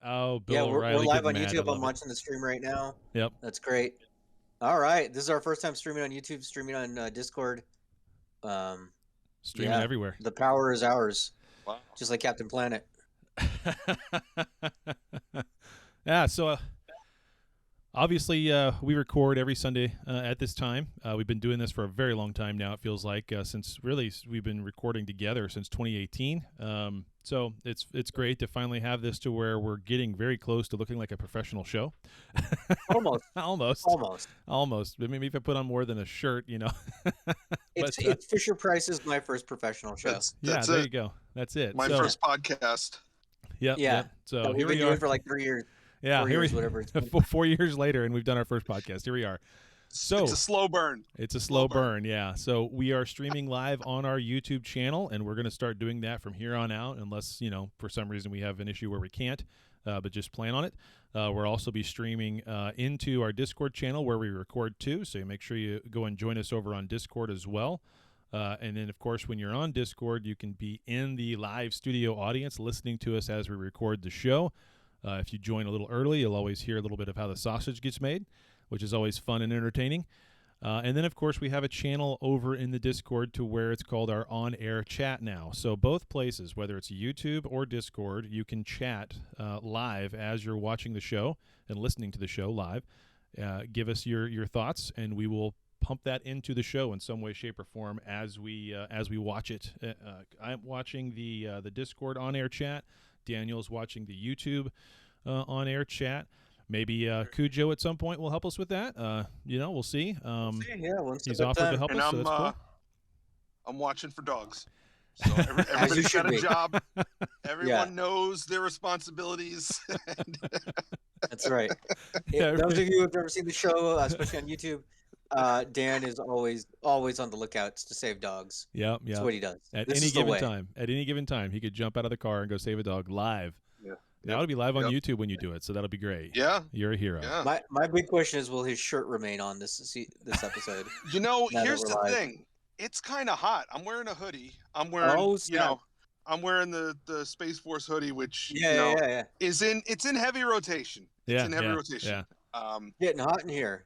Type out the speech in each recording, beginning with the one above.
Oh, Yeah, Bill we're O'Reilly live getting on mad. I YouTube. I'm love it. watching the stream right now. Yep. That's great. All right, this is our first time streaming on YouTube, streaming on Discord. Streaming Yeah, everywhere. the power is ours, Wow. just like Captain Planet. Yeah, so obviously we record every Sunday at this time. We've been doing this for a very long time now, it feels like, since really we've been recording together since 2018. So it's great to finally have this to where we're getting very close to looking like a professional show. Almost. Almost. I mean, maybe if I put on more than a shirt, It's Fisher Price's My First Professional Show. That's there it. you go. That's it. My first podcast. Yep. Yeah. Yep. So we've been doing for like 3 years. Yeah, 4 years, whatever. 4 years later, and we've done our first podcast. Here we are. So it's a slow burn. It's a slow burn, yeah. So we are streaming live on our YouTube channel, and we're going to start doing that from here on out, unless for some reason we have an issue where we can't. But just plan on it. We'll also be streaming into our Discord channel where we record too. So make sure you go and join us over on Discord as well. And then, of course, when you're on Discord, you can be in the live studio audience listening to us as we record the show. If you join a little early, you'll always hear a little bit of how the sausage gets made, which is always fun and entertaining. And then, of course, we have a channel over in the Discord to where it's called our on-air chat now. So both places, whether it's YouTube or Discord, you can chat live as you're watching the show and listening to the show live. Give us your thoughts, and we will pump that into the show in some way, shape, or form as we watch it. I'm watching the Discord on-air chat. Daniel's watching the YouTube on-air chat. Maybe Cujo at some point will help us with that. We'll see. He's offered to help us, so that's cool. I'm watching for dogs. So everybody's got a job. Everyone knows their responsibilities. That's right. Those of you who have never seen the show, especially on YouTube, Dan is always on the lookout to save dogs. Yeah. That's what he does. At any given time, he could jump out of the car and go save a dog live. Yeah. Now it'll be live on YouTube when you do it, so that'll be great. Yeah. You're a hero. Yeah. My big question is, will his shirt remain on this episode? Here's the thing. It's kind of hot. I'm wearing a hoodie. I'm wearing, I'm wearing the Space Force hoodie, which is in heavy rotation. Yeah, it's in heavy rotation. Yeah. Getting hot in here.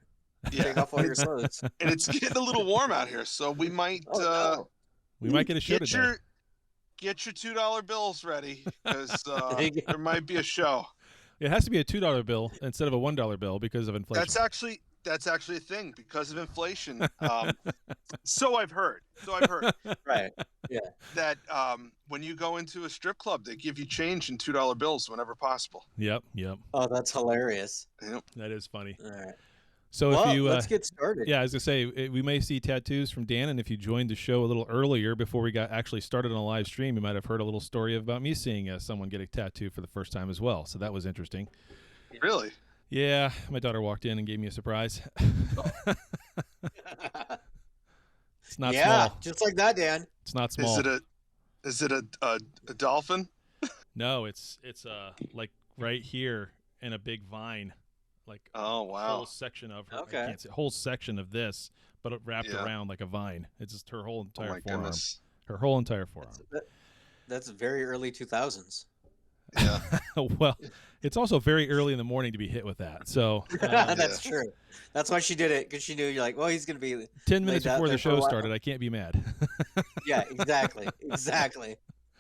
Yeah. Take off all your clothes. And it's getting a little warm out here, so we might get a show today. Get your $2 bills ready, because there might be a show. It has to be a $2 bill instead of a $1 bill because of inflation. That's actually a thing because of inflation. So I've heard. Right. Yeah. That when you go into a strip club, they give you change in $2 bills whenever possible. Yep. Oh, that's hilarious. Yep. That is funny. All right. So let's get started. Yeah, I was gonna say we may see tattoos from Dan, and if you joined the show a little earlier before we got actually started on a live stream, you might have heard a little story about me seeing someone get a tattoo for the first time as well. So that was interesting. Really? Yeah, my daughter walked in and gave me a surprise. It's not small. Just like that, Dan. It's not small. Is it a dolphin? No, it's like right here in a big vine. Like whole section of her. Okay. I can't see a whole section of this, but it wrapped around like a vine. It's just her whole entire forearm. Goodness. Her whole entire forearm. That's very early 2000s. Yeah. Well, it's also very early in the morning to be hit with that. So that's true. That's why she did it, because she knew you're like, well, he's gonna be 10 minutes before the show started. I can't be mad. Yeah, exactly.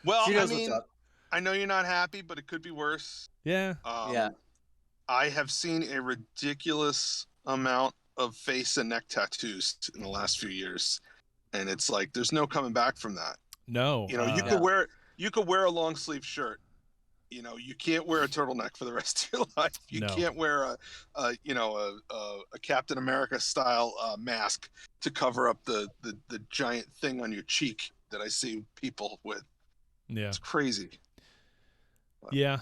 Well, she knows what's up. I know you're not happy, but it could be worse. Yeah. I have seen a ridiculous amount of face and neck tattoos in the last few years, and it's like there's no coming back from that. No. You could wear a long sleeve shirt. You can't wear a turtleneck for the rest of your life. You can't wear a Captain America style mask to cover up the giant thing on your cheek that I see people with. Yeah. It's crazy. Yeah.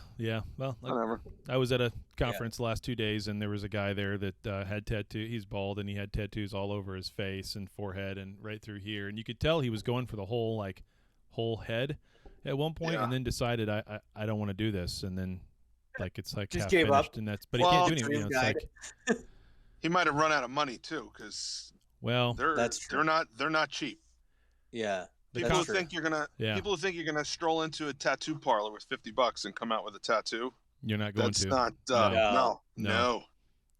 Well, whatever. I was at a conference the last 2 days, and there was a guy there that had tattoos. He's bald, and he had tattoos all over his face and forehead and right through here. And you could tell he was going for the whole head at one point, and then decided I don't want to do this, and then it's like just half gave finished, up. and but he can't do anything. It's like he might have run out of money too, because they're not cheap. Yeah. People who think you're gonna stroll into a tattoo parlor with $50 and come out with a tattoo. You're not going That's to. not. No.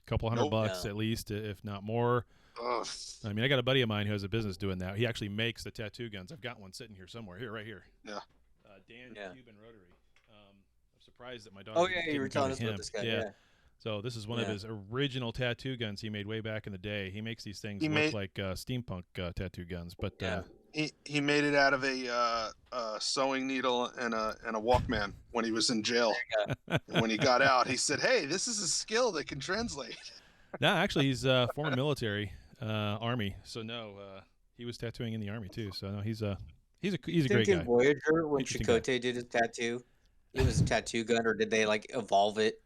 Couple $100 Nope. at least, if not more. Ugh. I mean, I got a buddy of mine who has a business doing that. He actually makes the tattoo guns. I've got one sitting here somewhere. Here, right here. Yeah. Dan Cuban Rotary. I'm surprised that my daughter. Oh yeah, you were telling us about this guy. Yeah. So this is one of his original tattoo guns he made way back in the day. He makes these things look like steampunk tattoo guns, but he made it out of a sewing needle and a Walkman when he was in jail. And when he got out, he said, "Hey, this is a skill that can translate." No, actually, he's former military, Army. So no, he was tattooing in the Army too. So no, he's a great guy. In Voyager, when Chakotay did his tattoo, it was a tattoo gun, or did they like evolve it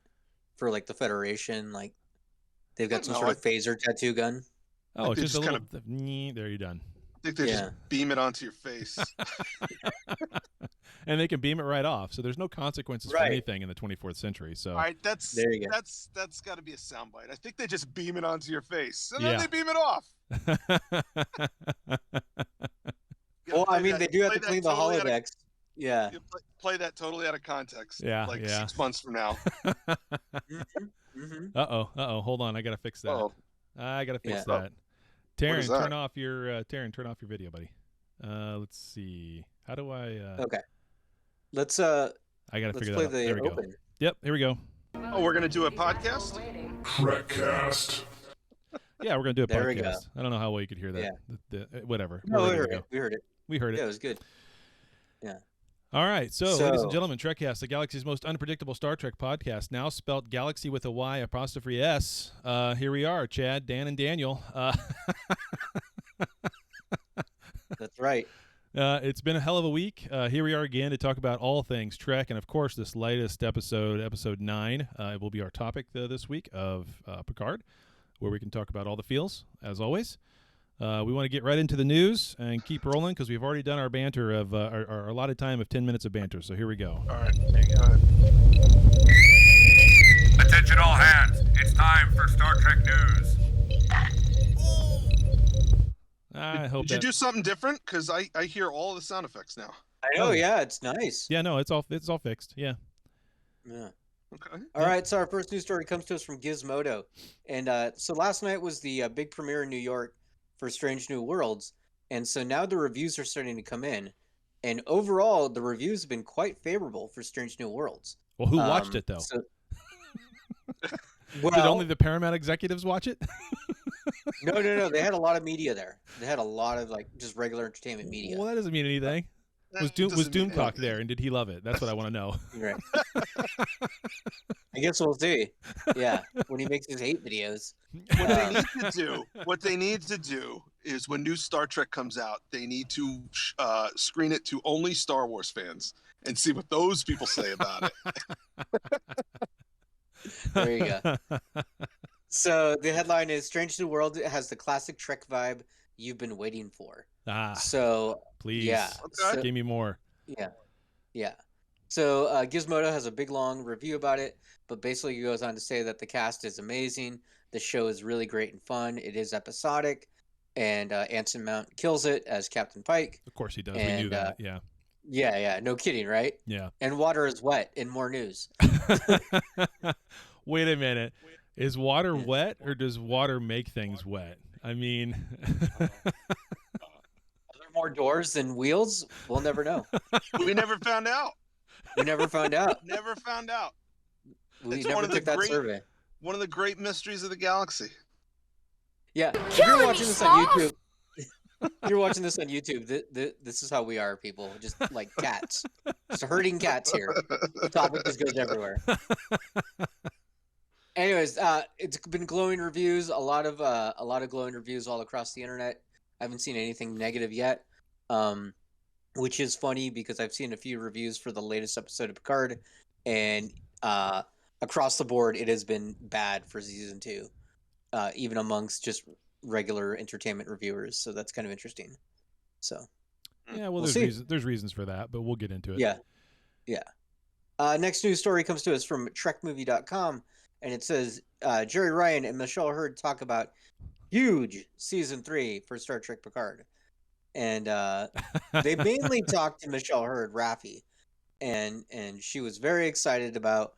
for like the Federation? Like they've got some sort of phaser tattoo gun. Oh, it's just a little. There, you're done. I think they just beam it onto your face. And they can beam it right off, so there's no consequences for anything in the 24th century. So all right, that's got to be a soundbite. I think they just beam it onto your face, and then they beam it off. Well, I mean, they do have to clean the holodecks. Yeah. You play that totally out of context. Yeah. Like 6 months from now. Uh-oh. Hold on, I gotta fix that. Uh-oh. I gotta fix that. Taryn, turn off your video, buddy. Let's see. How do I? Okay. Let's I gotta figure that out. There we go. Yep. Here we go. Oh, we're gonna do a podcast. Trekcast. Yeah, we're gonna do a podcast. I don't know how well you could hear that. Yeah. Whatever. No, we heard it. We heard it. Yeah, it was good. Yeah. All right, so ladies and gentlemen, Trekcast, the galaxy's most unpredictable Star Trek podcast, now spelt Galaxy with a Y apostrophe S. Here we are, Chad, Dan, and Daniel. That's right. It's been a hell of a week. Here we are again to talk about all things Trek, and of course, this latest episode, episode 9, will be our topic this week of Picard, where we can talk about all the feels, as always. We want to get right into the news and keep rolling because we've already done our banter of our allotted time of 10 minutes of banter. So here we go. All right, hang on. Attention all hands. It's time for Star Trek news. I hope. Did you do something different? Because I hear all the sound effects now. I know. Yeah, it's nice. Yeah, no, it's all fixed. Yeah. Yeah. Okay. All right, so our first news story comes to us from Gizmodo. And so last night was the big premiere in New York for Strange New Worlds. And so now the reviews are starting to come in. And overall, the reviews have been quite favorable for Strange New Worlds. Well, who watched it, though? Did only the Paramount executives watch it? No. They had a lot of media there. They had a lot of, like, just regular entertainment media. Well, that doesn't mean anything. Was Doomcock there, and did he love it? That's what I want to know. Right. I guess we'll see. Yeah, when he makes his hate videos. What they need to do is when new Star Trek comes out, they need to screen it to only Star Wars fans and see what those people say about it. There you go. So the headline is Strange New World has the classic Trek vibe you've been waiting for. So please, give me more. Yeah. So Gizmodo has a big long review about it, but basically he goes on to say that the cast is amazing. The show is really great and fun. It is episodic, and Anson Mount kills it as Captain Pike. Of course he does. We knew that. Yeah. Yeah. No kidding, right? Yeah. And water is wet. In more news. Wait a minute. Is water wet, or does water make things wet? I mean, are there more doors than wheels? We'll never know. We never found out. Never found out. We never took that survey. One of the great mysteries of the galaxy. Yeah. If you're watching this on YouTube, this is how we are, people. Just like cats. Just herding cats here. The topic just goes everywhere. Anyways, it's been glowing reviews, a lot of glowing reviews all across the internet. I haven't seen anything negative yet, which is funny because I've seen a few reviews for the latest episode of Picard, and across the board, it has been bad for season 2, even amongst just regular entertainment reviewers. So that's kind of interesting. So yeah, well, there's reasons for that, but we'll get into it. Yeah. Next news story comes to us from TrekMovie.com. And it says, Jerry Ryan and Michelle Hurd talk about huge season 3 for Star Trek Picard. And they mainly talked to Michelle Hurd, Raffi. And she was very excited about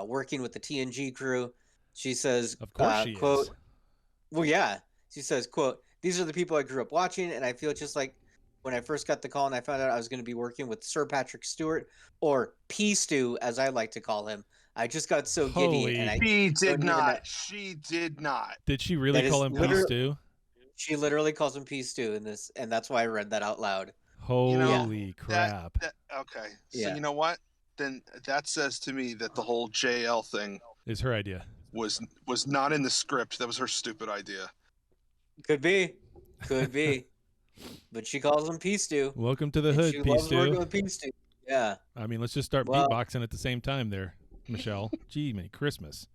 working with the TNG crew. She says, Of course she quote, is. well, yeah. She says, quote, "These are the people I grew up watching, and I feel just like when I first got the call and I found out I was going to be working with Sir Patrick Stewart, or P. Stew, as I like to call him. I just got so giddy, and I She don't did even know." not. She did not. Did she really That is call him P. Stew? She literally calls him P. Stew in this, and that's why I read that out loud. You know, Holy crap. Okay. So Yeah. you know what? Then that says to me that the whole JL thing Is her idea. was not in the script. That was her stupid idea. Could be. But she calls him P. Stew. Welcome to the and hood, she P. loves working Stew. with P. Stew. Yeah. I mean, let's just start Well- beatboxing at the same time there, Michelle. Gee, Merry Christmas.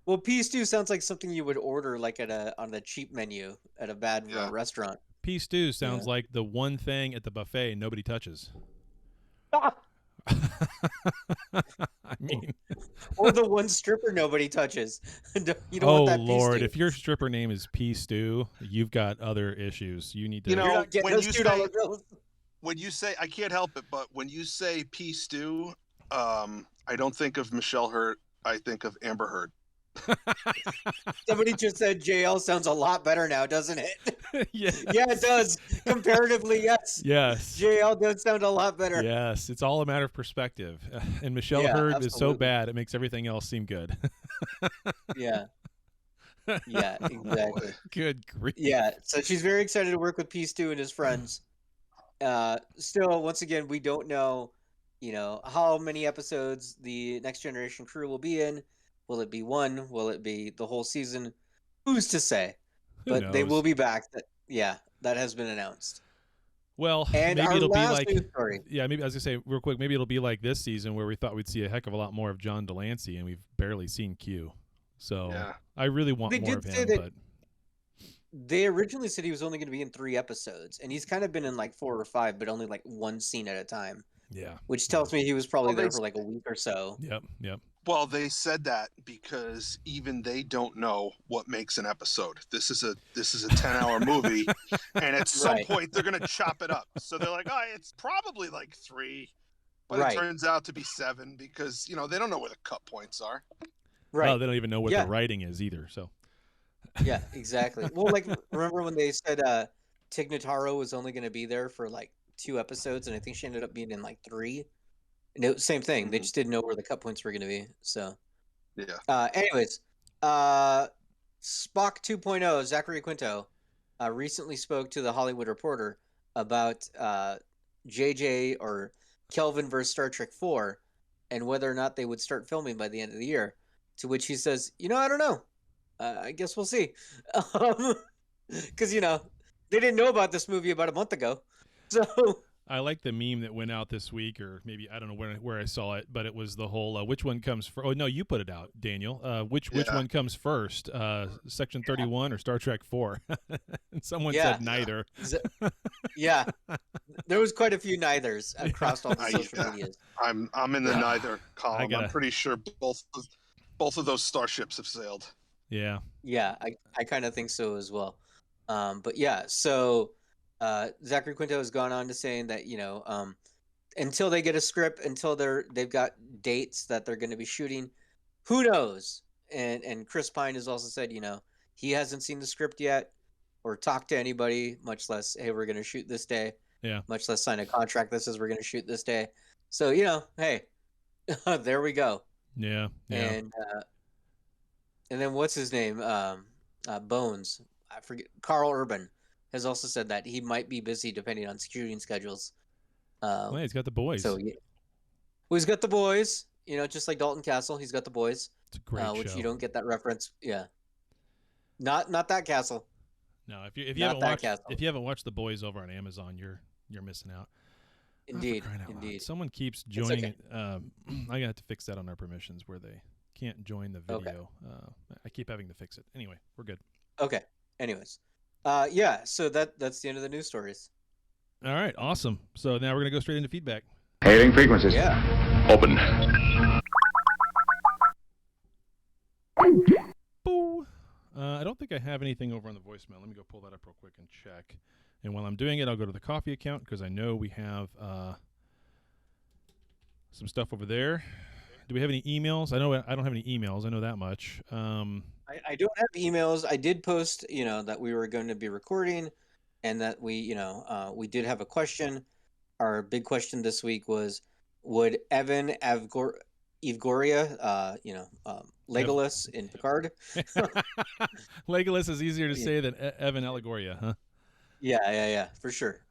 Well, P. Stew sounds like something you would order like on a cheap menu at a bad Yeah. restaurant. P. Stew sounds like the one thing at the buffet nobody touches. I mean, Or the one stripper nobody touches. You don't oh want that P. Lord, Stew. if your stripper name is P. Stew, you've got other issues. You need to. You know, You're not getting when those you $2 bills. When you say, I can't help it, but when you say P. Stew, I don't think of Michelle Hurt. I think of Amber Heard. Somebody just said JL sounds a lot better now, doesn't it? yes. Yeah, it does. Comparatively, yes. Yes. JL does sound a lot better. Yes, it's all a matter of perspective. And Michelle Yeah, Hurd is so absolutely. bad, it makes everything else seem good. Yeah. Yeah, exactly. Good grief. Yeah, so she's very excited to work with P. Stew and his friends. Still, once again, we don't know, how many episodes the Next Generation crew will be in. Will it be one? Will it be the whole season? Who's to say? Who But they knows? will be back. That has been announced. Well, And maybe our it'll be last like, news story. yeah, maybe I was gonna say real quick, maybe it'll be like this season where we thought we'd see a heck of a lot more of John Delancey, and we've barely seen Q. So Yeah. I really want They more did of say him, that- but They originally said he was only going to be in 3 episodes, and he's kind of been in like 4 or 5, but only like one scene at a time, yeah, which tells me he was probably Well, there they- for like a week or so. yep. Well, they said that because even they don't know what makes an episode. This is a 10-hour movie, and at some Right. point they're gonna chop it up. So they're like, it's probably like 3, but Right. it turns out to be 7 because they don't know where the cut points are. Right. Well, they don't even know what Yeah. the writing is either. So Yeah, exactly. Well, like, remember when they said Tig Notaro was only going to be there for like 2 episodes, and I think she ended up being in like 3? And same thing. They Mhm. just didn't know where the cut points were going to be. So, Yeah. anyways, Spock 2.0, Zachary Quinto, recently spoke to the Hollywood Reporter about JJ or Kelvin versus Star Trek 4 and whether or not they would start filming by the end of the year. To which he says, I don't know. I guess we'll see. Because, they didn't know about this movie about a month ago. So, I like the meme that went out this week, or maybe I don't know where I saw it, but it was the whole which one comes first. Oh no, you put it out, Daniel. Which Yeah. one comes first, Section 31 or Star Trek 4? And someone Yeah. said neither. yeah. There was quite a few neithers across all the social Yeah. medias. I'm in the neither column. gotta- I'm pretty sure both of those starships have sailed. Yeah. Yeah, I kind of think so as well. But yeah, so Zachary Quinto has gone on to saying that until they get a script, until they've got dates that they're going to be shooting, who knows? And Chris Pine has also said he hasn't seen the script yet or talked to anybody, much less hey we're going to shoot this day. Yeah. Much less sign a contract that says we're going to shoot this day. So hey, there we go. Yeah. And then what's his name? Bones. I forget. Carl Urban has also said that he might be busy depending on shooting schedules. Well, he's got the boys. So yeah. Well, he's got the boys. Just like Dalton Castle, he's got the boys. It's a great which show. you don't get that reference. Yeah. Not that Castle. No, if you Not that Castle. watched The Boys over on Amazon, you're missing out. Oh, for Indeed. crying out loud. Indeed. Someone keeps joining okay. it. I'm gonna have to fix that on our permissions where they can't join the video. I keep having to fix it. Anyway, we're good. Okay. Anyways. Yeah. So that's the end of the news stories. All right, awesome. So now we're gonna go straight into feedback. Hailing frequencies. Yeah. Open. Boo. I don't think I have anything over on the voicemail. Let me go pull that up real quick and check. And while I'm doing it, I'll go to the coffee account because I know we have some stuff over there. Do we have any emails? I know I don't have any emails. I know that much. I don't have emails. I did post, that we were going to be recording, and that we did have a question. Our big question this week was, would Evan Evgoria, Legolas in Picard? Legolas is easier to say than Evan Allegoria, huh? Yeah, for sure.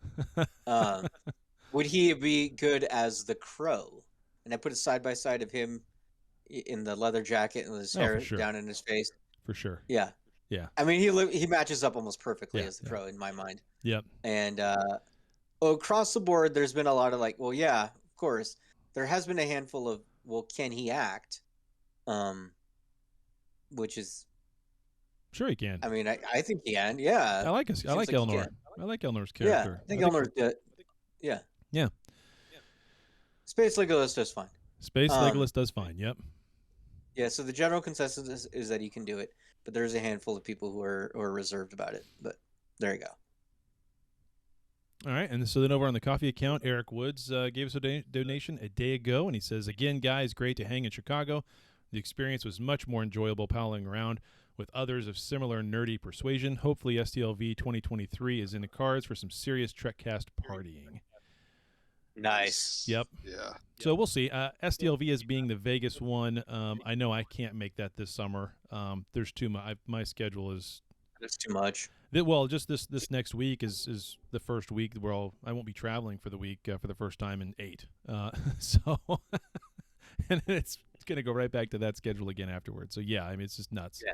Would he be good as the Crow? And I put a side by side of him in the leather jacket and with his hair down in his face. For sure. Yeah. I mean, he matches up almost perfectly as the Crow in my mind. Yep. And across the board, there's been a lot of like, well, yeah, of course. There has been a handful of, well, can he act? Which is, sure he can. I mean, I think he can. Yeah. I like Elnor. I like Elnor's character. Yeah, I think Elnor's good. Yeah. Space Legolas does fine. Legolas does fine. Yep. Yeah. So the general consensus is that he can do it, but there's a handful of people who are reserved about it. But there you go. All right, and so then over on the coffee account, Eric Woods gave us a donation a day ago, and he says, again, guys, great to hang in Chicago. The experience was much more enjoyable palling around with others of similar nerdy persuasion. Hopefully STLV 2023 is in the cards for some serious Trekcast partying. Nice. Yep. Yeah. So we'll see. STLV as being the Vegas one, I know I can't make that this summer. There's too much. My schedule is... That's too much. Well, just this next week is the first week where I won't be traveling for the week for the first time in 8. So, and it's going to go right back to that schedule again afterwards. So, yeah, I mean, it's just nuts. Yeah.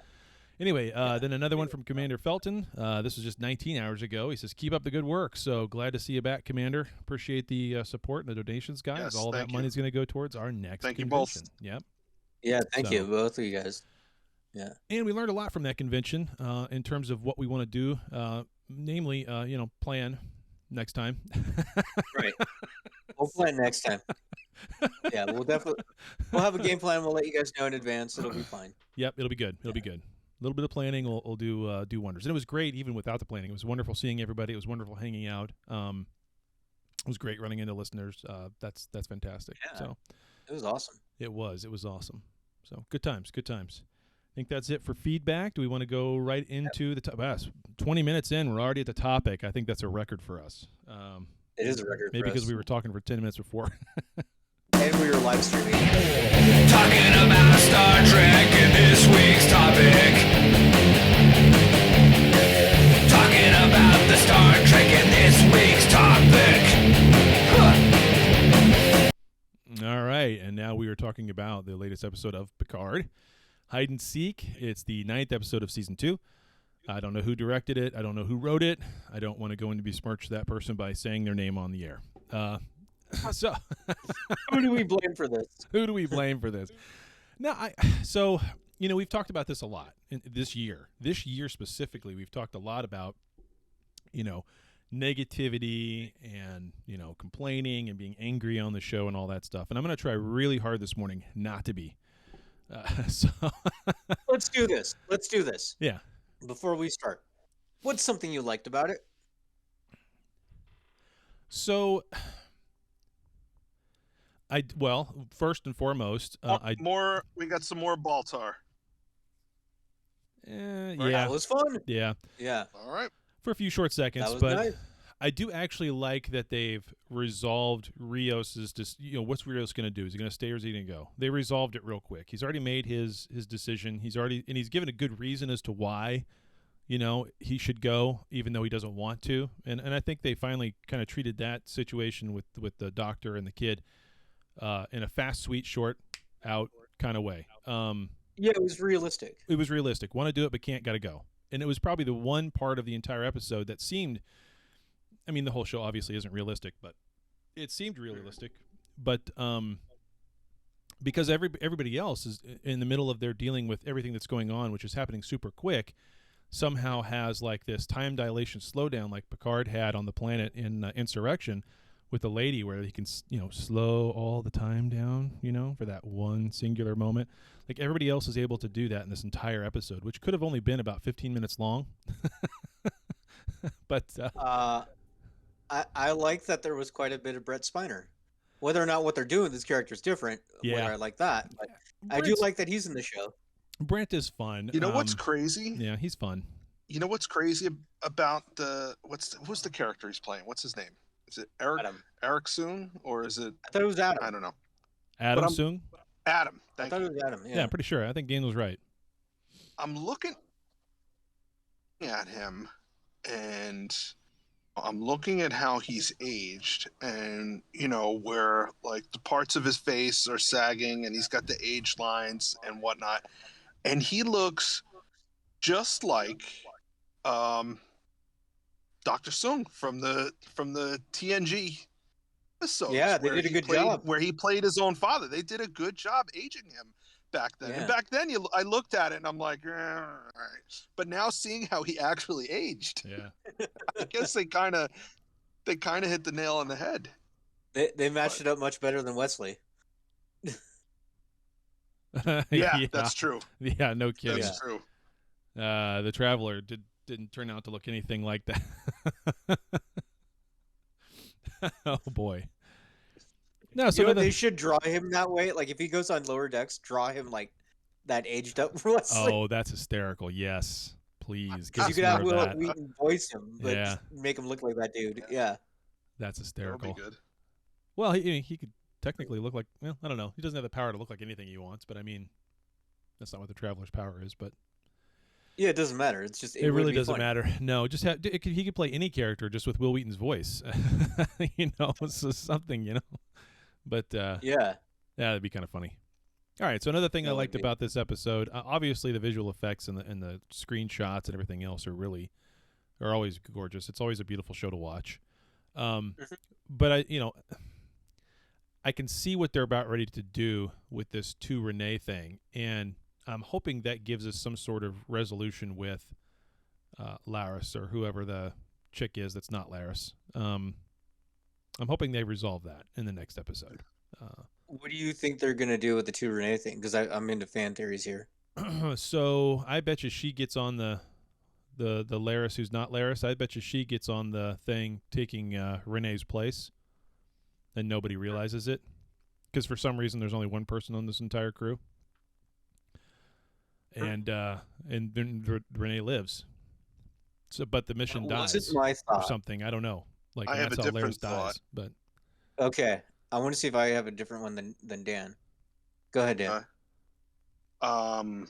Anyway, then another one from Commander Felton. This was just 19 hours ago. He says, keep up the good work. So glad to see you back, Commander. Appreciate the support and the donations, guys. Yes, all that money is going to go towards our next Thank you convention. both. Yep. Yeah, thank you, both of you guys. Yeah. And we learned a lot from that convention in terms of what we want to do, namely, plan next time. Right. We'll plan next time. Yeah, we'll have a game plan. We'll let you guys know in advance. It'll be fine. Yep, it'll be good. It'll be good. A little bit of planning will do wonders. And it was great even without the planning. It was wonderful seeing everybody. It was wonderful hanging out. It was great running into listeners. That's fantastic. Yeah, so it was awesome. It was awesome. So good times. I think that's it for feedback. Do we want to go right into the top? 20 minutes in, we're already at the topic. I think that's a record for us. It is a record. Maybe for because us. we were talking for 10 minutes before. And we were live streaming. Talking about Star Trek and this week's topic. Talking about the Star Trek and this week's topic. All right, and now we are talking about the latest episode of Picard, Hide and Seek. It's the 9th episode of Season 2. I don't know who directed it. I don't know who wrote it. I don't want to go in to besmirch that person by saying their name on the air. So, who do we blame for this? Who do we blame for this? No, we've talked about this a lot this year. This year specifically, we've talked a lot about, negativity and, complaining and being angry on the show and all that stuff. And I'm going to try really hard this morning not to be. So Let's do this. Yeah. Before we start, what's something you liked about it? So, first and foremost, we got some more Baltar. Yeah, that was fun. Yeah. All right. For a few short seconds, That was but nice. I do actually like that they've resolved Rios's. What's Rios going to do? Is he going to stay or is he going to go? They resolved it real quick. He's already made his decision. He's given a good reason as to why, he should go, even though he doesn't want to. And I think they finally kind of treated that situation with the doctor and the kid in a fast, sweet, short out kind of way. Yeah, it was realistic. It was realistic. Want to do it, but can't. Got to go. And it was probably the one part of the entire episode that seemed. I mean, the whole show obviously isn't realistic, but it seemed realistic. But because everybody else is in the middle of their dealing with everything that's going on, which is happening super quick, somehow has like this time dilation slowdown like Picard had on the planet in Insurrection with the lady, where he can slow all the time down, for that one singular moment. Like everybody else is able to do that in this entire episode, which could have only been about 15 minutes long. But I like that there was quite a bit of Brett Spiner. Whether or not what they're doing, this character is different. Yeah. Whether I like that, but I do like that he's in the show. Brent is fun. You know what's crazy? Yeah, he's fun. You know what's crazy about who's the character he's playing? What's his name? Is it Eric Soon, or is it? I thought it was Adam. I don't know. Adam Soong? Adam. I thought it was Adam. Yeah, I'm pretty sure. I think Dan was right. I'm looking at him, and I'm looking at how he's aged, and where like the parts of his face are sagging, and he's got the age lines and whatnot, and he looks just like Dr. Soong from the TNG episodes. Yeah, they did a good job. Where he played his own father. They did a good job aging him back then. Yeah. And back then, I looked at it and I'm like, all right. But now seeing how he actually aged, I guess they kind of hit the nail on the head. They matched it up much better than Wesley. Yeah, that's true. Yeah, no kidding. That's true. The Traveler didn't turn out to look anything like that. Oh boy. No, so they should draw him that way. Like if he goes on Lower Decks, draw him like that aged up Wesley. Oh, that's hysterical. Yes, please. Because you could have Will Wheaton voice him, but make him look like that dude. Yeah, that's hysterical. That'll be good. Well, he could technically look like. Well, I don't know. He doesn't have the power to look like anything he wants, but I mean, that's not what the Traveler's power is. But yeah, it doesn't matter. It's just it really doesn't matter. No, just he could play any character just with Will Wheaton's voice. So something, But yeah, that'd be kind of funny. All right, so another thing I liked about this episode, obviously the visual effects and the screenshots and everything else are always gorgeous. It's always a beautiful show to watch. But I can see what they're about ready to do with this To Renee thing, and I'm hoping that gives us some sort of resolution with Laris or whoever the chick is that's not Laris. I'm hoping they resolve that in the next episode. What do you think they're going to do with the To Renee thing? Because I'm into fan theories here. So I bet you she gets on the Laris who's not Laris. I bet you she gets on the thing taking Renee's place, and nobody realizes it. Because for some reason there's only one person on this entire crew. And then Renee lives. So, but the mission dies or something. I don't know. Like I have that's a how different Laris dies. But okay, I want to see if I have a different one than Dan. Go ahead, Dan. I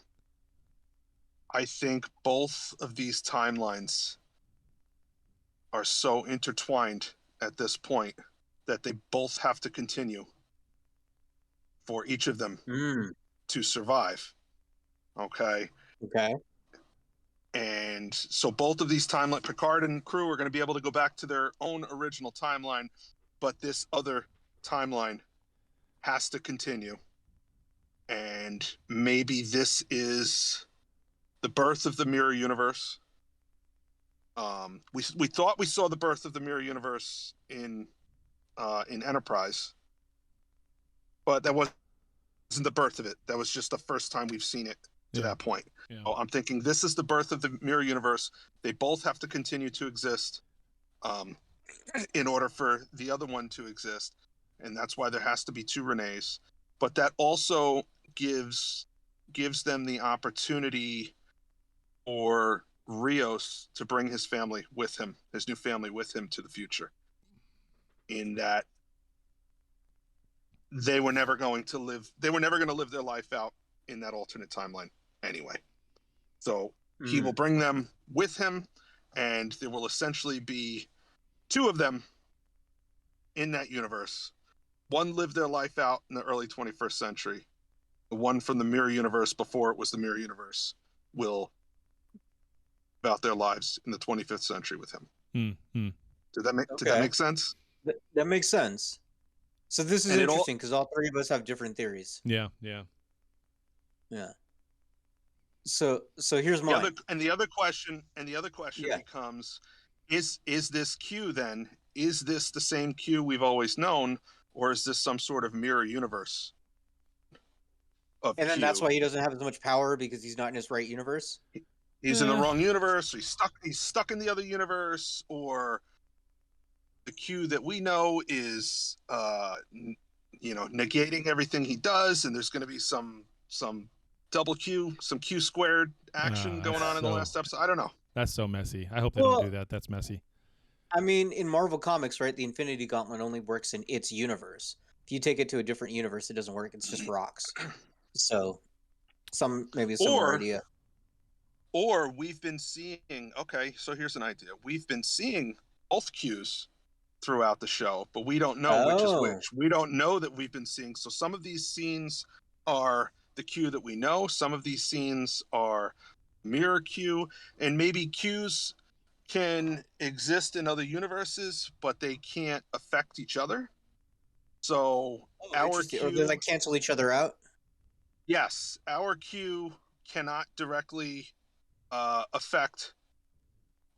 think both of these timelines are so intertwined at this point that they both have to continue for each of them to survive. Okay. And so both of these timeline, Picard and crew are going to be able to go back to their own original timeline, but this other timeline has to continue. And maybe this is the birth of the mirror universe. We thought we saw the birth of the mirror universe in Enterprise, but that wasn't the birth of it. That was just the first time we've seen it to that point. Yeah. So I'm thinking this is the birth of the mirror universe. They both have to continue to exist in order for the other one to exist, and that's why there has to be two Renees. But that also gives them the opportunity for Rios to bring his family with him, his new family with him to the future. In that they were never going to live their life out in that alternate timeline anyway. So he will bring them with him, and there will essentially be two of them in that universe. One lived their life out in the early 21st century. The one from the mirror universe before it was the mirror universe will live out their lives in the 25th century with him. Did that make sense? That makes sense. So this is interesting because all three of us have different theories. Yeah. So here's mine. The other question becomes: Is this Q then? Is this the same Q we've always known, or is this some sort of mirror universe? And then Q? That's why he doesn't have as much power because he's not in his right universe. He's in the wrong universe. He's stuck in the other universe, or the Q that we know is, negating everything he does, and there's going to be some double Q, some Q squared action going on in the last episode. I don't know. That's so messy. I hope they don't do that. That's messy. I mean, in Marvel Comics, right, the Infinity Gauntlet only works in its universe. If you take it to a different universe, it doesn't work. It's just rocks. So, maybe some more idea. Or we've been seeing. Okay, so here's an idea. We've been seeing both Qs throughout the show, but we don't know which is which. We don't know that we've been seeing. So some of these scenes are the Q that we know. Some of these scenes are mirror Q, and maybe Qs can exist in other universes, but they can't affect each other. So our Q, or they like cancel each other out. Yes, our Q cannot directly affect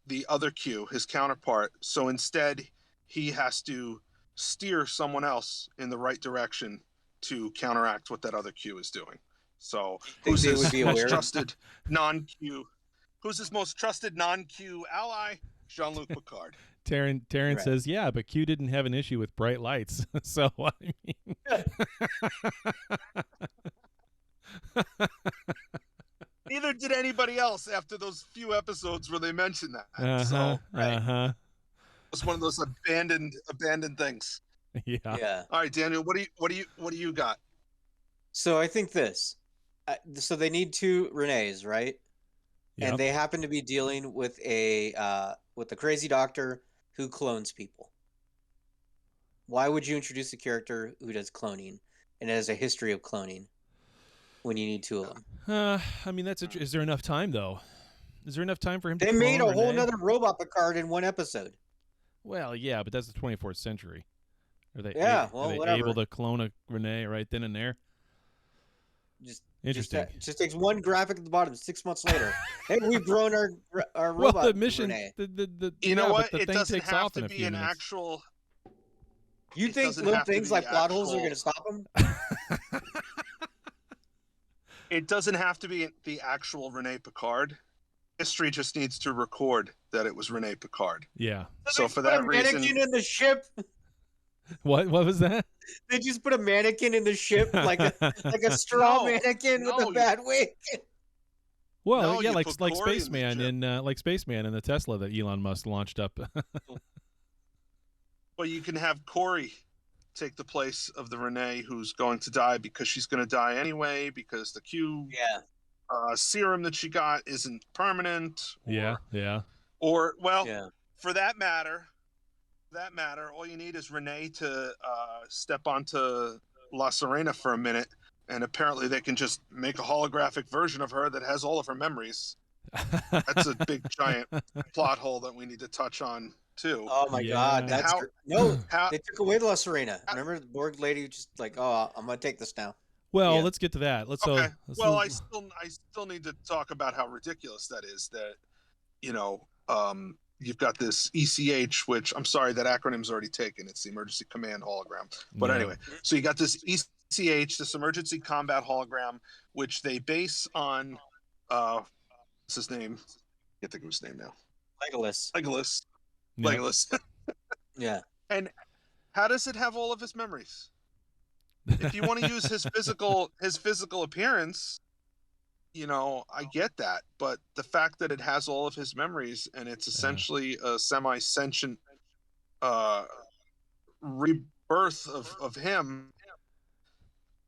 the other Q, his counterpart. So instead, he has to steer someone else in the right direction to counteract what that other Q is doing. So who's his most trusted non-Q? Who's his most trusted non-Q ally? Jean-Luc Picard. Taryn says, yeah, but Q didn't have an issue with bright lights. So, I mean... Neither did anybody else after those few episodes where they mentioned that. It was one of those abandoned things. Yeah. All right, Daniel, what do you got? So I think this. So they need two Renees, right? Yep. And they happen to be dealing with the crazy doctor who clones people. Why would you introduce a character who does cloning and has a history of cloning when you need two of them? I mean, is there enough time though? Is there enough time for him to They made a whole nother robot Picard in one episode. Well, yeah, but that's the 24th century. Are they able to clone a Renee right then and there? Interesting. Just takes one graphic at the bottom. 6 months later, hey, we've grown our robot. Well, the mission, Renee. You know what? The it thing doesn't takes have off in to a be few an minutes. actual. You think little things like plot holes are going to stop them? It doesn't have to be the actual Renee Picard. History just needs to record that it was Renee Picard. Yeah. So for that reason, mannequin in the ship. What was that? They just put a mannequin in the ship, like a straw mannequin with a bad wig. Well, yeah, like Spaceman in the Tesla that Elon Musk launched up. Well, you can have Corey take the place of the Renee who's going to die because she's going to die anyway because the Q serum that she got isn't permanent. For that matter, all you need is Renee to step onto La Serena for a minute, and apparently they can just make a holographic version of her that has all of her memories. That's a big giant plot hole that we need to touch on too. Oh my God, they took away the La Serena. Remember the Borg lady just like, oh, I'm gonna take this now. Well, let's get to that. I still need to talk about how ridiculous that is. That you've got this ECH, which I'm sorry, that acronym's already taken. It's the Emergency Command Hologram. But anyway, so you got this ECH, this Emergency Combat Hologram, which they base on what's his name? I can't think of his name now. Legolas. Yeah. And how does it have all of his memories? If you want to use his physical appearance, I get that, but the fact that it has all of his memories and it's essentially a semi-sentient rebirth of him.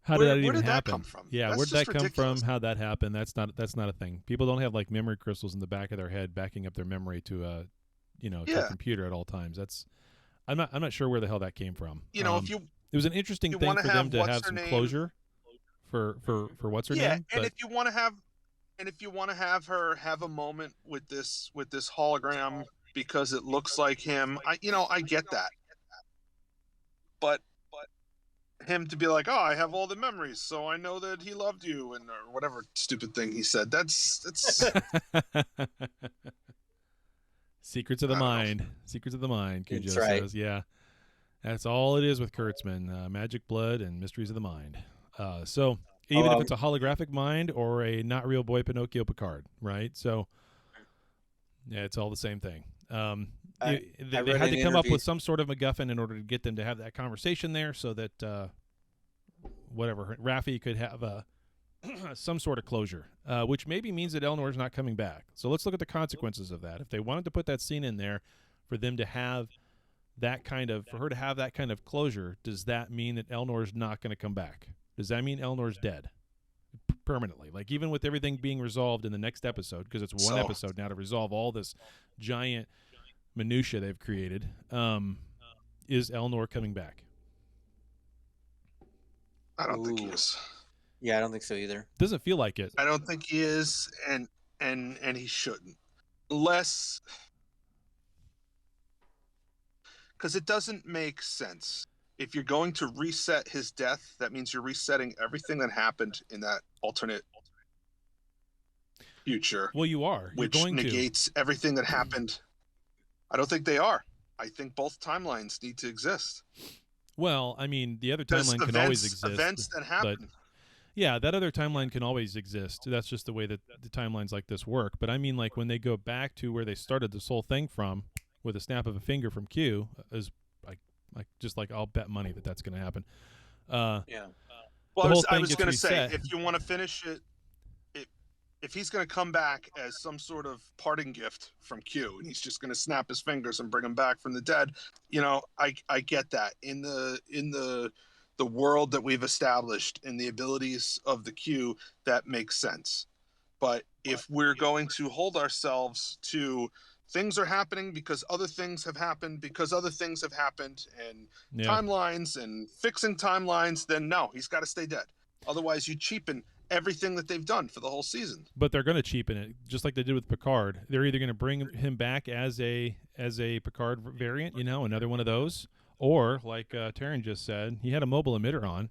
How did that even happen? That come from? Yeah, That's where'd that come ridiculous. from? How'd that happen? That's not a thing. People don't have like memory crystals in the back of their head backing up their memory to to a computer at all times. I'm not sure where the hell that came from. It was an interesting thing for them to have some closure for what's her name. Yeah, and if you want to have her have a moment with this hologram because it looks like him, I get that. But him to be like, oh, I have all the memories, so I know that he loved you, or whatever stupid thing he said. That's Secrets of the mind. Secrets of the mind, Cujo says. Yeah. That's all it is with Kurtzman. Magic blood and mysteries of the mind. So even if it's a holographic mind or a not real boy Pinocchio Picard, right? So yeah, it's all the same thing. I they read had an to come up interview- with some sort of MacGuffin in order to get them to have that conversation there, so that whatever Raffi could have some sort of closure, which maybe means that Eleanor's not coming back. So let's look at the consequences of that. If they wanted to put that scene in there for them to have for her to have that kind of closure, does that mean that Eleanor's not going to come back? Does that mean Eleanor's dead permanently? Like, even with everything being resolved in the next episode, because it's one episode now to resolve all this giant minutia they've created, is Eleanor coming back? I don't think he is. Yeah, I don't think so either. Doesn't feel like it. I don't think he is, and he shouldn't, unless, because it doesn't make sense. If you're going to reset his death, that means you're resetting everything that happened in that alternate future. Well, you are. You're which going negates everything that happened. I don't think they are. I think both timelines need to exist. Well, I mean, the other Because timeline can always exist. Events that happen. Yeah, that other timeline can always exist. That's just the way that the timelines like this work. But I mean, like, when they go back to where they started this whole thing from, with a snap of a finger from Q, is like I'll bet money that that's going to happen. Yeah. Well, whole I thing was gets going to say, reset. if you want to finish it, if he's going to come back as some sort of parting gift from Q, and he's just going to snap his fingers and bring him back from the dead, I get that. In the world that we've established and the abilities of the Q, that makes sense. But if we're going to hold ourselves to things are happening because other things have happened, and timelines and fixing timelines, then no, he's got to stay dead. Otherwise, you cheapen everything that they've done for the whole season. But they're going to cheapen it, just like they did with Picard. They're either going to bring him back as a Picard variant, another one of those, or like Taryn just said, he had a mobile emitter on.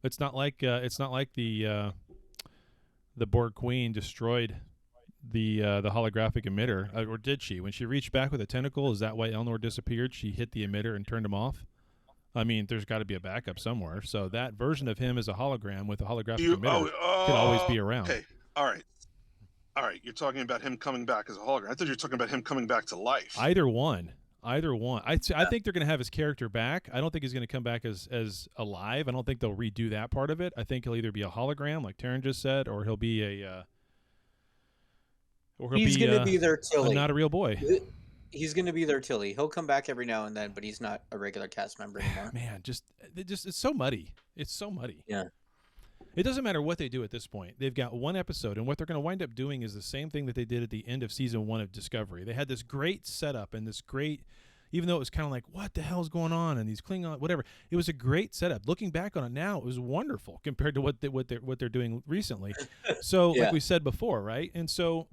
It's not like the Borg Queen destroyed the holographic emitter, or did she? When she reached back with a tentacle, is that why Eleanor disappeared? She hit the emitter and turned him off. I mean, there's got to be a backup somewhere. So that version of him as a hologram with a holographic emitter could always be around. Okay, all right. You're talking about him coming back as a hologram. I thought you were talking about him coming back to life. Either one. I think they're going to have his character back. I don't think he's going to come back as alive. I don't think they'll redo that part of it. I think he'll either be a hologram, like Taryn just said, or he'll be he's going to be their Tilly. Not a real boy. He's going to be their Tilly. He'll come back every now and then, but he's not a regular cast member anymore. Man, it's so muddy. It's so muddy. Yeah. It doesn't matter what they do at this point. They've got one episode, and what they're going to wind up doing is the same thing that they did at the end of season 1 of Discovery. They had this great setup and this great, even though it was kind of like, what the hell's going on? And these Klingon, whatever. It was a great setup. Looking back on it now, it was wonderful compared to what they're doing recently. So, like we said before, right? And so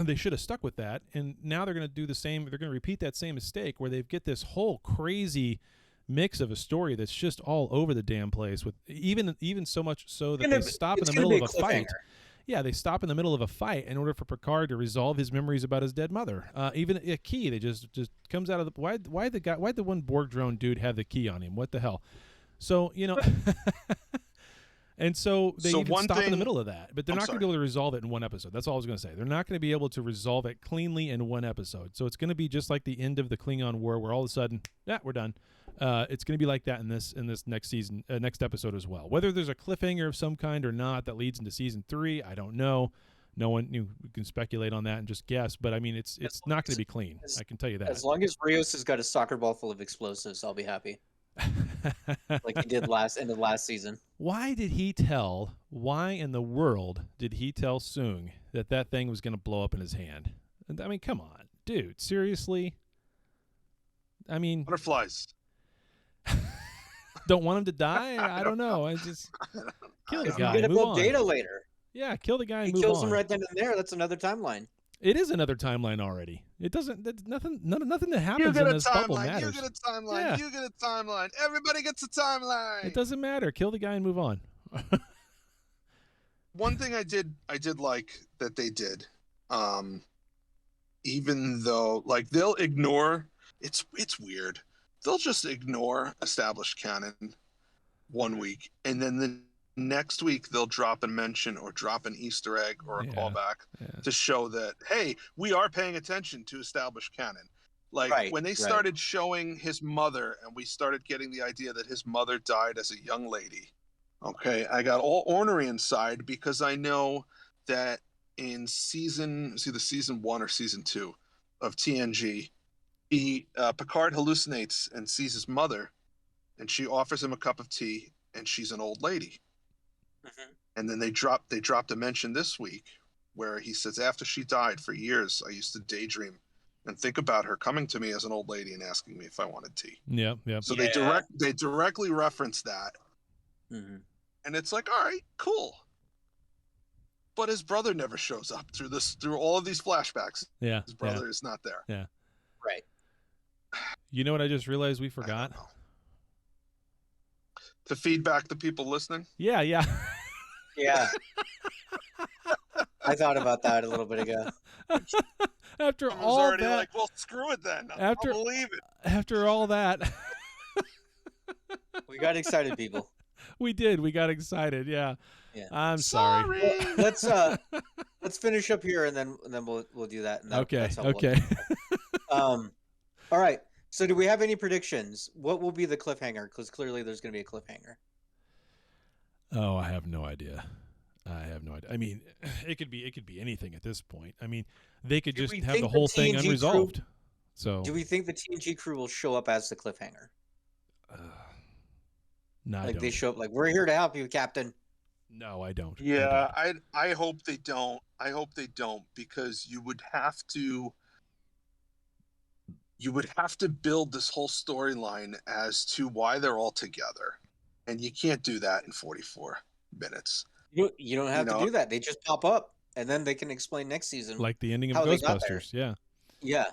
they should have stuck with that. And now they're going to do the same. They're going to repeat that same mistake where they get this whole crazy mix of a story that's just all over the damn place, with even so much so that they stop in the middle of a fight. Yeah, they stop in the middle of a fight in order for Picard to resolve his memories about his dead mother. Even a key, they just comes out of the why the one Borg drone dude have the key on him? What the hell? So and so they stop in the middle of that, but they're not going to be able to resolve it in one episode. That's all I was going to say. They're not going to be able to resolve it cleanly in one episode. So it's going to be just like the end of the Klingon War, where all of a sudden, we're done. It's going to be like that in this next season, next episode as well. Whether there's a cliffhanger of some kind or not that leads into season 3, I don't know. No one can speculate on that and just guess. But I mean, it's not going to be clean. I can tell you that. As long as Rios has got a soccer ball full of explosives, I'll be happy. Like he did end of last season. Why in the world did he tell Soong that thing was going to blow up in his hand? I mean, come on, dude. Seriously? I mean, butterflies. Don't want him to die? I don't know. I just kill the guy. Get Move about on. Data later. Yeah, kill the guy and he move kills on. him right then and there. That's another timeline. It is another timeline already. It doesn't. Nothing that happens in this bubble matters. You get a timeline. Yeah. You get a timeline. Everybody gets a timeline. It doesn't matter. Kill the guy and move on. One thing I did like that they did, even though like they'll ignore. It's weird. They'll just ignore established canon 1 week, and then the next week they'll drop a mention or drop an Easter egg or a callback to show that, hey, we are paying attention to established canon. Like when they started showing his mother and we started getting the idea that his mother died as a young lady. Okay, I got all ornery inside because I know that in season 1 or season 2 of TNG, Picard hallucinates and sees his mother, and she offers him a cup of tea, and she's an old lady. Mm-hmm. And then they dropped a mention this week where he says, after she died for years, I used to daydream and think about her coming to me as an old lady and asking me if I wanted tea. Yeah. So they directly reference that. Mm-hmm. And it's like, all right, cool. But his brother never shows up through all of these flashbacks. Yeah. His brother is not there. Yeah. Right. You know what I just realized we forgot? To feedback the people listening? Yeah. Yeah. I thought about that a little bit ago. After I was all already that, like, well, screw it then. I'll believe it. After all that. We got excited, people. We did. We got excited. Yeah. I'm sorry. Well, let's finish up here and then we'll do that. And okay. All right. So do we have any predictions? What will be the cliffhanger? Because clearly there's going to be a cliffhanger. Oh, I have no idea. I mean, it could be anything at this point. I mean, they could just have the whole thing unresolved. So do we think the TNG crew will show up as the cliffhanger? No, like they show up like, we're here to help you, Captain. No, I don't. Yeah, I hope they don't. I hope they don't, because you would have to build this whole storyline as to why they're all together, and you can't do that in 44 minutes. You don't have to do that. They just pop up, and then they can explain next season, like the ending of Ghostbusters. Yeah.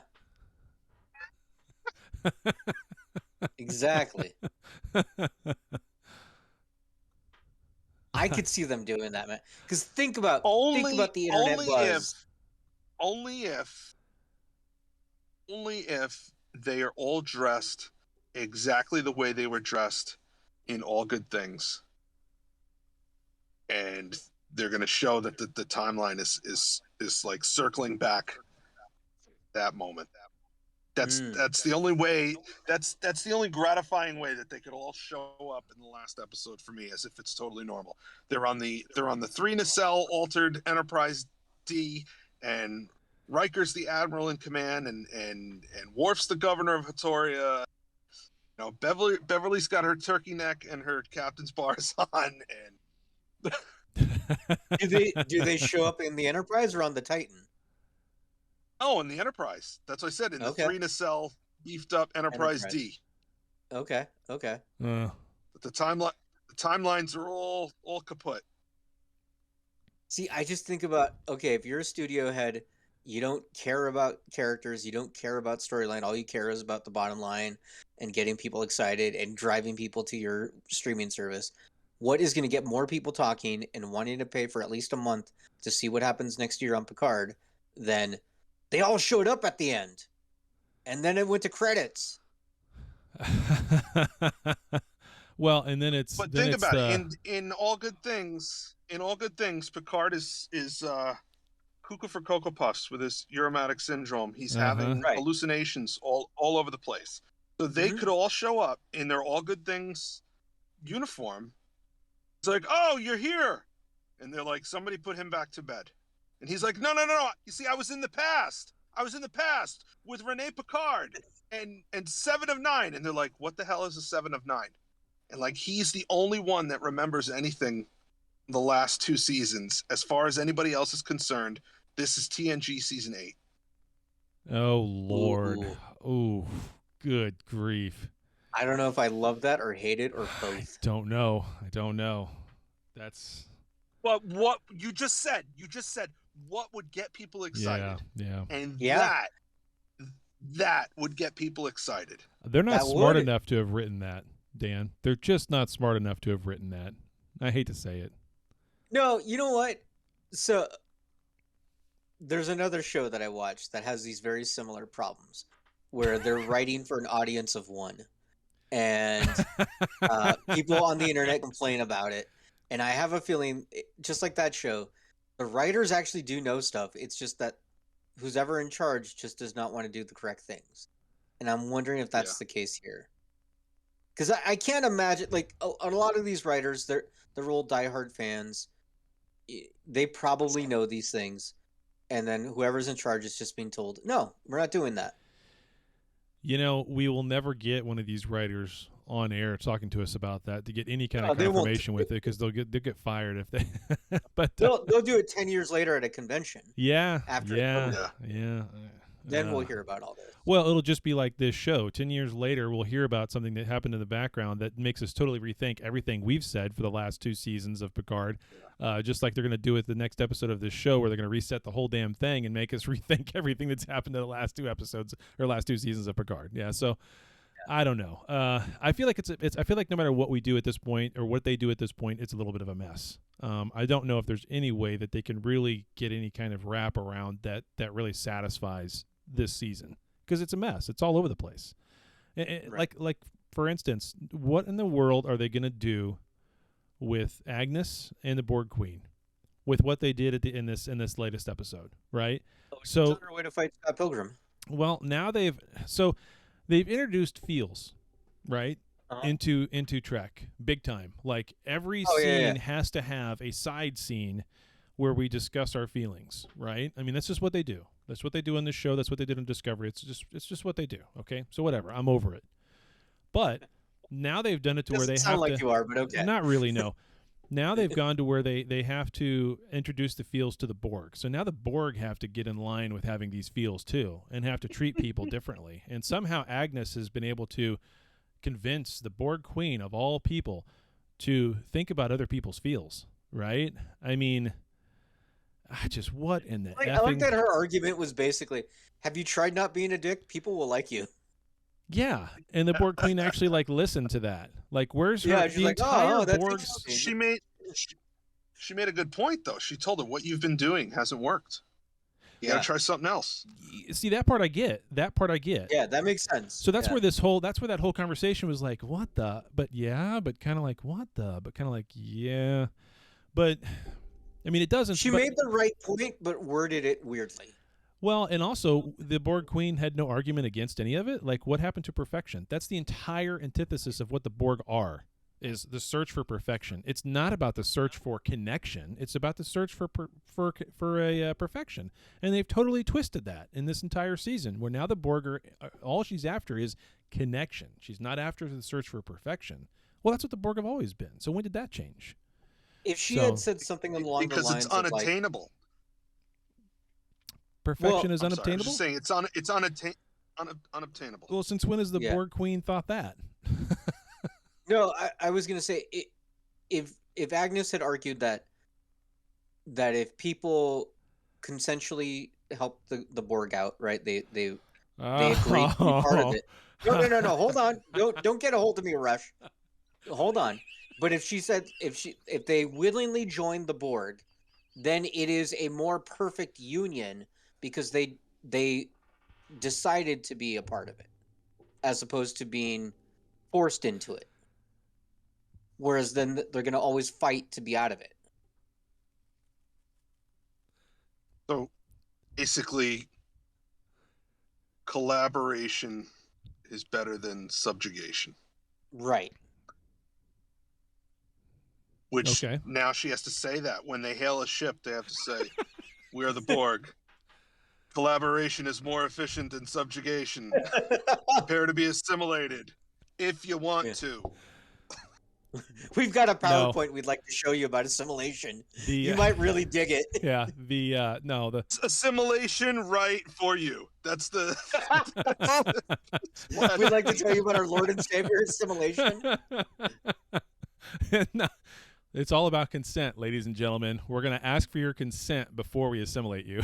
Exactly. I could see them doing that, man. Because think about the internet buzz. Only if they are all dressed exactly the way they were dressed in All Good Things, and they're going to show that the timeline is like circling back that moment. That's the only way. That's the only gratifying way that they could all show up in the last episode for me, as if it's totally normal. They're on the 3 nacelle altered Enterprise D, and Riker's the admiral in command, and Worf's the governor of Hatoria. You know, Beverly's got her turkey neck and her captain's bars on. And do they show up in the Enterprise or on the Titan? Oh, in the Enterprise. That's what I said. In the 3 nacelle beefed up Enterprise D. Okay. But the timelines are all kaput. See, I just think about, if you're a studio head, you don't care about characters, you don't care about storyline. All you care is about the bottom line and getting people excited and driving people to your streaming service. What is going to get more people talking and wanting to pay for at least a month to see what happens next year on Picard than they all showed up at the end, and then it went to credits. Well, and then it's. But think about it. In All Good Things, Picard is cuckoo for Cocoa Puffs with his Uromatic syndrome. He's having hallucinations all over the place. So they could all show up in their All Good Things uniform. It's like, oh, you're here, and they're like, somebody put him back to bed. And he's like, no. You see, I was in the past with Renee Picard and 7 of 9. And they're like, what the hell is a 7 of 9? And like, he's the only one that remembers anything the last 2 seasons. As far as anybody else is concerned, this is TNG season 8. Oh, Lord. Ooh, good grief. I don't know if I love that or hate it or both. I don't know. That's... But what you just said, what would get people excited? Yeah. And that would get people excited. They're not smart enough to have written that, Dan. They're just not smart enough to have written that. I hate to say it. No, you know what? So there's another show that I watched that has these very similar problems where they're writing for an audience of 1. And people on the internet complain about it. And I have a feeling, just like that show, the writers actually do know stuff. It's just that who's ever in charge just does not want to do the correct things. And I'm wondering if that's the case here. Because I can't imagine, like, a lot of these writers, they're old diehard fans. They probably know these things. And then whoever's in charge is just being told, no, we're not doing that. You know, we will never get one of these writers on air talking to us about that to get any kind of confirmation with it, because they'll get fired if they. But they'll do it 10 years later at a convention. Yeah. After then we'll hear about all this. Well, it'll just be like this show. 10 years later, we'll hear about something that happened in the background that makes us totally rethink everything we've said for the last 2 seasons of Picard. Just like they're going to do with the next episode of this show, where they're going to reset the whole damn thing and make us rethink everything that's happened in the last 2 episodes or last 2 seasons of Picard. Yeah, so I don't know. I feel like I feel like no matter what we do at this point or what they do at this point, it's a little bit of a mess. I don't know if there's any way that they can really get any kind of wrap around that really satisfies this season, because it's a mess. It's all over the place. Right. Like for instance, what in the world are they going to do with Agnes and the Borg Queen, with what they did in this latest episode, right? So on her way to fight Scott Pilgrim. Well, now they've introduced feels, right? Into Trek big time. Like every scene has to have a side scene where we discuss our feelings, right? I mean, that's just what they do. That's what they do on this show. That's what they did on Discovery. It's just what they do. Okay, so whatever. I'm over it. But now they've done it to where they sound have like to. You are, but okay. Not really. No. Now they've gone to where they have to introduce the feels to the Borg. So now the Borg have to get in line with having these feels too, and have to treat people differently. And somehow Agnes has been able to convince the Borg Queen of all people to think about other people's feels. Right? I mean. What in the I like that her argument was basically, have you tried not being a dick? People will like you. Yeah, and the Borg Queen actually listened to that. Like, where's her? She's like, Borg. She made a good point though. She told her, what you've been doing hasn't worked. You gotta try something else. See, that part I get. Yeah, that makes sense. So that's where that whole conversation was like, what the? But yeah, but kind of like what the? But kind of like yeah, but. I mean, it doesn't. She made the right point, but worded it weirdly. Well, and also, the Borg Queen had no argument against any of it. Like, what happened to perfection? That's the entire antithesis of what the Borg are, is the search for perfection. It's not about the search for connection. It's about the search for perfection. And they've totally twisted that in this entire season, where now the Borg are, all she's after is connection. She's not after the search for perfection. Well, that's what the Borg have always been. So when did that change? If she had said something along the lines because it's unattainable. Perfection is unobtainable? I'm just saying it's unobtainable. Well, since when has the Borg Queen thought that? No, I was going to say, if Agnes had argued that if people consensually help the Borg out, right, they agree to be part of it. No, hold on. Don't get a hold of me, Rush. Hold on. But if she said if they willingly joined the Borg, then it is a more perfect union because they decided to be a part of it, as opposed to being forced into it. Whereas then they're going to always fight to be out of it. So basically, collaboration is better than subjugation. Right. Which now she has to say that when they hail a ship, they have to say, "We are the Borg. Collaboration is more efficient than subjugation. Prepare to be assimilated if you want to." We've got a PowerPoint we'd like to show you about assimilation. You might really dig it. Yeah. The assimilation right for you. That's the. We'd like to tell you about our Lord and Savior assimilation. No. It's all about consent, ladies and gentlemen. We're going to ask for your consent before we assimilate you.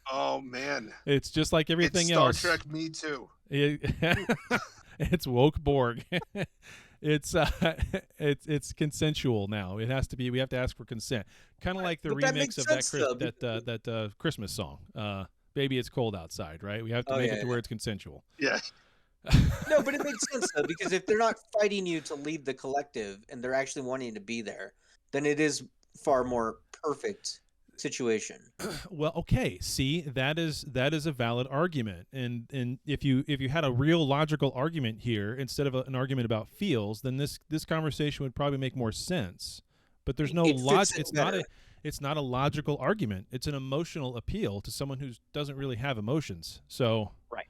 Oh, man. It's just like everything else. else. Star Trek Me Too. It's woke Borg. It's consensual now. It has to be. We have to ask for consent. Kind of like the remix of that Christmas song. Baby, it's cold outside, right? We have to make it to where it's consensual. Yeah. No, but it makes sense though, because if they're not fighting you to lead the collective and they're actually wanting to be there, then it is far more perfect situation. Well, okay. See, that is a valid argument, and if you had a real logical argument here instead of an argument about feels, then this conversation would probably make more sense. But there's no logic. It's not a logical argument. It's an emotional appeal to someone who doesn't really have emotions. So right.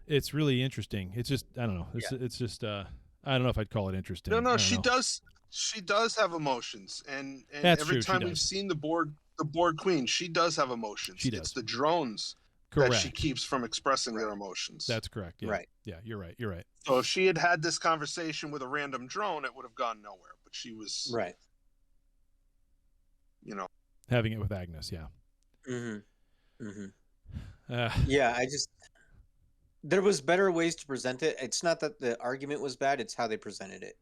It's really interesting. It's just I don't know. It's just I don't know if I'd call it interesting. No, she does. She does have emotions, and every time we've seen the Borg Queen, she does have emotions. She does. It's the drones correct. that she keeps from expressing their emotions. That's correct. Yeah. Right. Yeah, you're right. So if she had had this conversation with a random drone, it would have gone nowhere. But she was right. Having it with Agnes. Yeah. Mm-hmm. Yeah, there was better ways to present it. It's not that the argument was bad; it's how they presented it.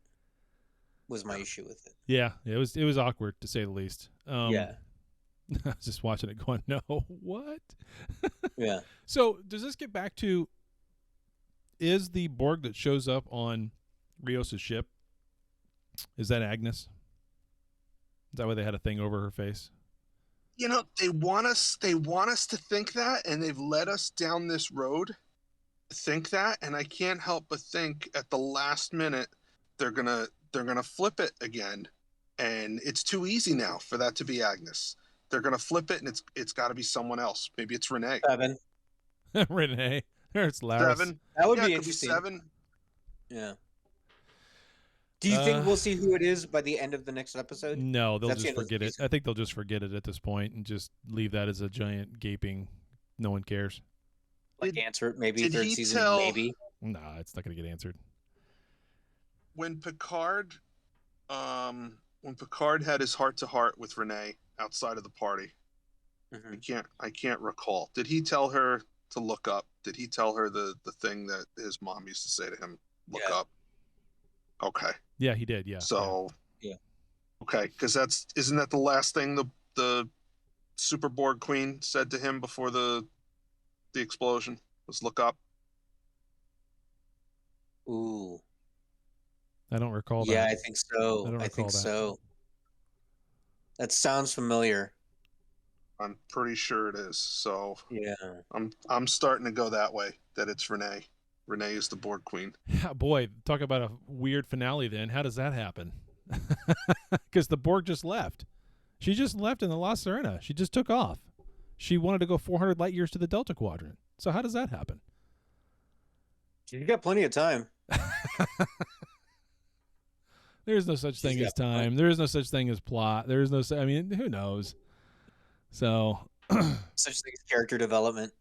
Was my issue with it. Yeah, it was awkward to say the least. Yeah. I was just watching it going, no, what? Yeah. So does this get back to, is the Borg that shows up on Rios' ship, is that Agnes? Is that why they had a thing over her face? They want us to think that, and they've led us down this road to think that, and I can't help but think at the last minute they're gonna flip it again, and it's too easy now for that to be Agnes. They're gonna flip it, and it's got to be someone else. Maybe it's Renee. Seven. Renee. It's Laris. 7. That would be it could interesting. 7. Yeah. Do you think we'll see who it is by the end of the next episode? No, they'll just forget it. I think they'll just forget it at this point and just leave that as a giant gaping. No one cares. Answer it maybe third season, maybe. Nah, it's not going to get answered. When Picard had his heart-to-heart with Renee outside of the party, I can't recall. Did he tell her to look up? Did he tell her the thing that his mom used to say to him, look up? Okay. Yeah, he did. Yeah. So. Yeah. Okay, because isn't that the last thing the Super Borg Queen said to him before the explosion was look up? Ooh. I don't recall that. Yeah, I think so. I think so. That sounds familiar. I'm pretty sure it is. So yeah, I'm starting to go that way. That it's Renee. Renee is the Borg Queen. Yeah, boy, talk about a weird finale. Then how does that happen? Because the Borg just left. She just left in the La Serena. She just took off. She wanted to go 400 light years to the Delta Quadrant. So how does that happen? You got plenty of time. There's no such thing as time. There is no such thing as plot. There is no. I mean, who knows? So, such thing as character development.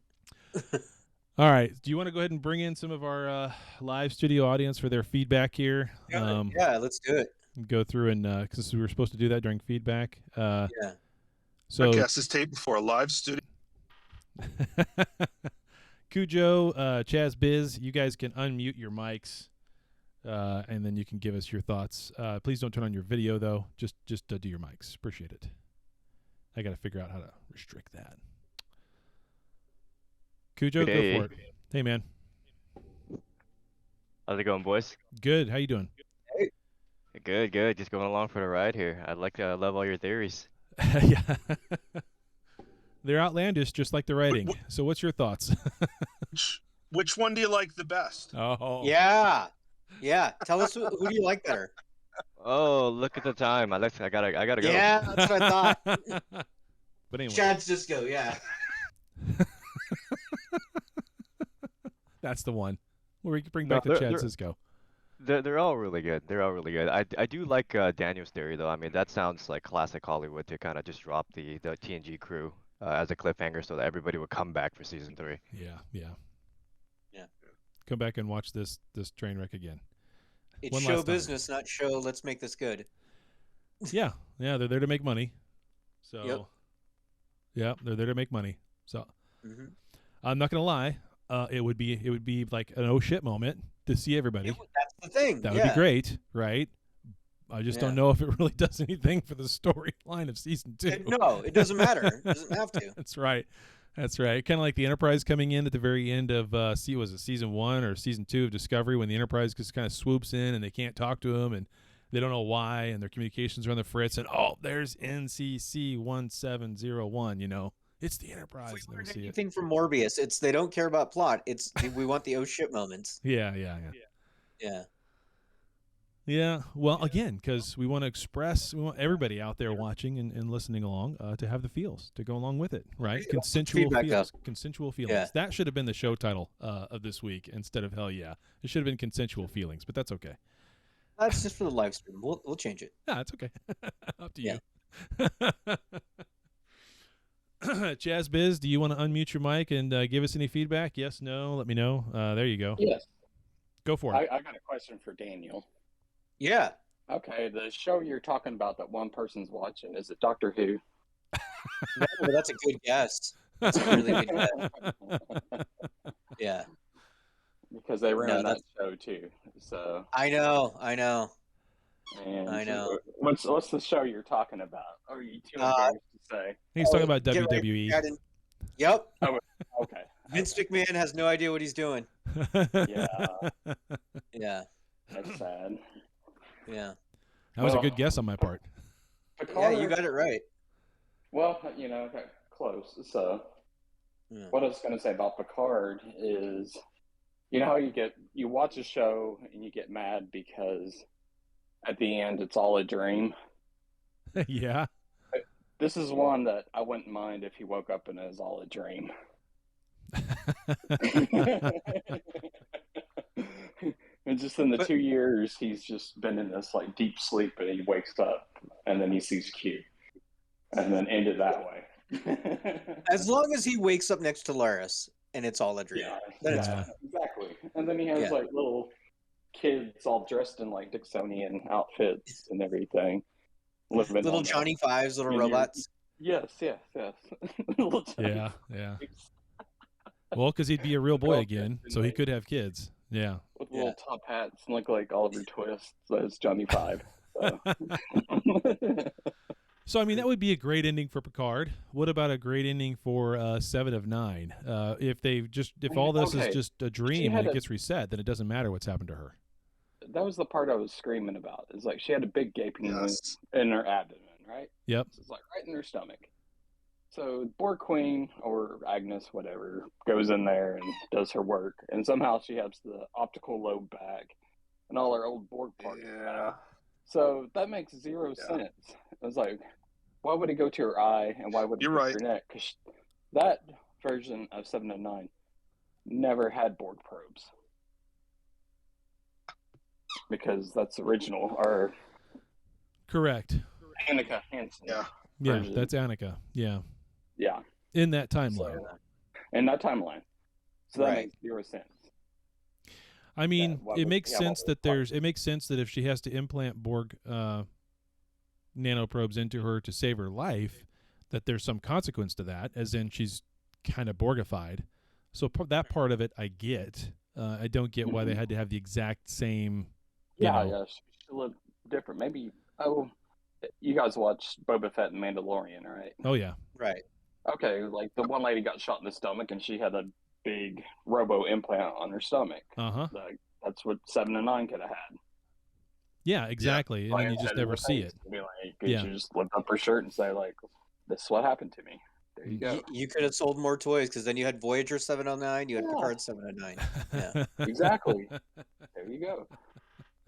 All right. Do you want to go ahead and bring in some of our live studio audience for their feedback here? Yeah, let's do it. Go through and because we were supposed to do that during feedback. Yeah. So Trekcast is taped before a live studio. Cujo, Chaz, Biz, you guys can unmute your mics, and then you can give us your thoughts. Please don't turn on your video though. Just do your mics. Appreciate it. I got to figure out how to restrict that. Cujo, go for it. Hey, man. How's it going, boys? Good. How you doing? Hey. Good. Just going along for the ride here. I love all your theories. Yeah. They're outlandish, just like the writing. So what's your thoughts? Which one do you like the best? Oh. Yeah. Tell us who do you like better? Oh, look at the time. I gotta go. Yeah, that's what I thought. But anyway. Chad's Disco, yeah. That's the one. Where we can bring back the Chad Cisco. They're all really good. I do like Daniel's theory though. I mean, that sounds like classic Hollywood to kind of just drop the TNG crew as a cliffhanger so that everybody would come back for season 3. Yeah. Come back and watch this train wreck again. It's show business, not show. Let's make this good. Yeah. They're there to make money. So. Yep. They're there to make money. So. I'm not gonna lie. It would be like an oh shit moment to see everybody. That's the thing. That would be great, right? I just don't know if it really does anything for the storyline of season 2. No, it doesn't matter. It doesn't have to. That's right. That's right. Kind of like the Enterprise coming in at the very end of was it season 1 or season 2 of Discovery, when the Enterprise just kind of swoops in and they can't talk to them and they don't know why, and their communications are on the fritz, and there's NCC 1701. It's the Enterprise. If we Never learned see it. anything from Morbius, it's they don't care about plot. It's we want the oh shit moments. Yeah. Yeah, well, again, because we want everybody out there watching and listening along to have the feels, to go along with it, right? Consensual Feedback feelings. up. Consensual feelings. Yeah. That should have been the show title of this week instead of Hell Yeah. It should have been Consensual Feelings, but that's okay. That's just for the live stream. We'll change it. Yeah, it's okay. Up to Yeah. you. Chaz Biz, do you want to unmute your mic and give us any feedback? Yes, no, let me know. There you go. Yes. Go for it. I got a question for Daniel. Yeah. Okay, the show you're talking about that one person's watching, is it Doctor Who? No, but that's a good guess. That's a really good guess. Yeah. Because they ran No, that show too. So I know. and I know. What's the show you're talking about? Or are you too embarrassed to say? He's talking about Get ready, WWE. Chad, and- Yep. Okay. Vince McMahon has no idea what he's doing. Yeah, Yeah. that's sad. Yeah. That was a Well, good guess on my part. Yeah, Picard, you got it right. Well, got close. So Yeah. what I was going to say about Picard is, how you watch a show and you get mad because at the end it's all a dream. Yeah. This is one that I wouldn't mind if he woke up and it was all a dream. And just in the 2 years, he's just been in this like deep sleep, and he wakes up, and then he sees Q, and then ended that way. As long as he wakes up next to Laris and it's all a dream. Then it's Yeah. fine. Exactly. And then he has Yeah. like little kids all dressed in like Dixonian outfits and everything. Living Little on Johnny Fives, little And you're- robots. Yes. Little Johnny Yeah. Yeah. Fives Well, because he'd be a real boy Well, again, and so he like- could have kids. Yeah. with little top hats and look like Oliver Twist as Johnny Five. So. So, I mean, that would be a great ending for Picard. What about a great ending for 7 of 9? If all this is Okay. just a dream had and it a- gets reset, then it doesn't matter what's happened to her. That was the part I was screaming about. Is like she had a big gaping wound Yes. in her abdomen, right? Yep. So it's like right in her stomach. So Borg Queen or Agnes, whatever, goes in there and does her work, and somehow she has the optical lobe back, and all her old Borg parts are Yeah. back. So that makes zero sense. I was like, why would it go to her eye, and why would it You're go right. to her neck? Because that version of 7 of 9 never had Borg probes. Because that's original, or Correct. Annika Hansen. Yeah. Yeah, Version. that's Annika. Yeah. Yeah, In that timeline. in that timeline. So that Right. makes zero sense. I mean, why it would makes we have all sense those that parts? it makes sense that if she has to implant Borg nanoprobes into her to save her life, that there's some consequence to that, as in she's kind of Borgified. So that part of it I get. I don't get why they had to have the exact same. Yeah, know. yeah, she looked different. Maybe, you guys watched Boba Fett and Mandalorian, right? Oh yeah. Right. Okay, like the one lady got shot in the stomach and she had a big robo implant on her stomach. Uh-huh. Like, that's what 7 and 9 could have had. Yeah, exactly. And then you just never see it. Be like, Yeah. you just lift up her shirt and say, like, this is what happened to me. There you go. You could have sold more toys because then you had Voyager 709, you had Yeah. Picard 709. Yeah. Exactly. There you go.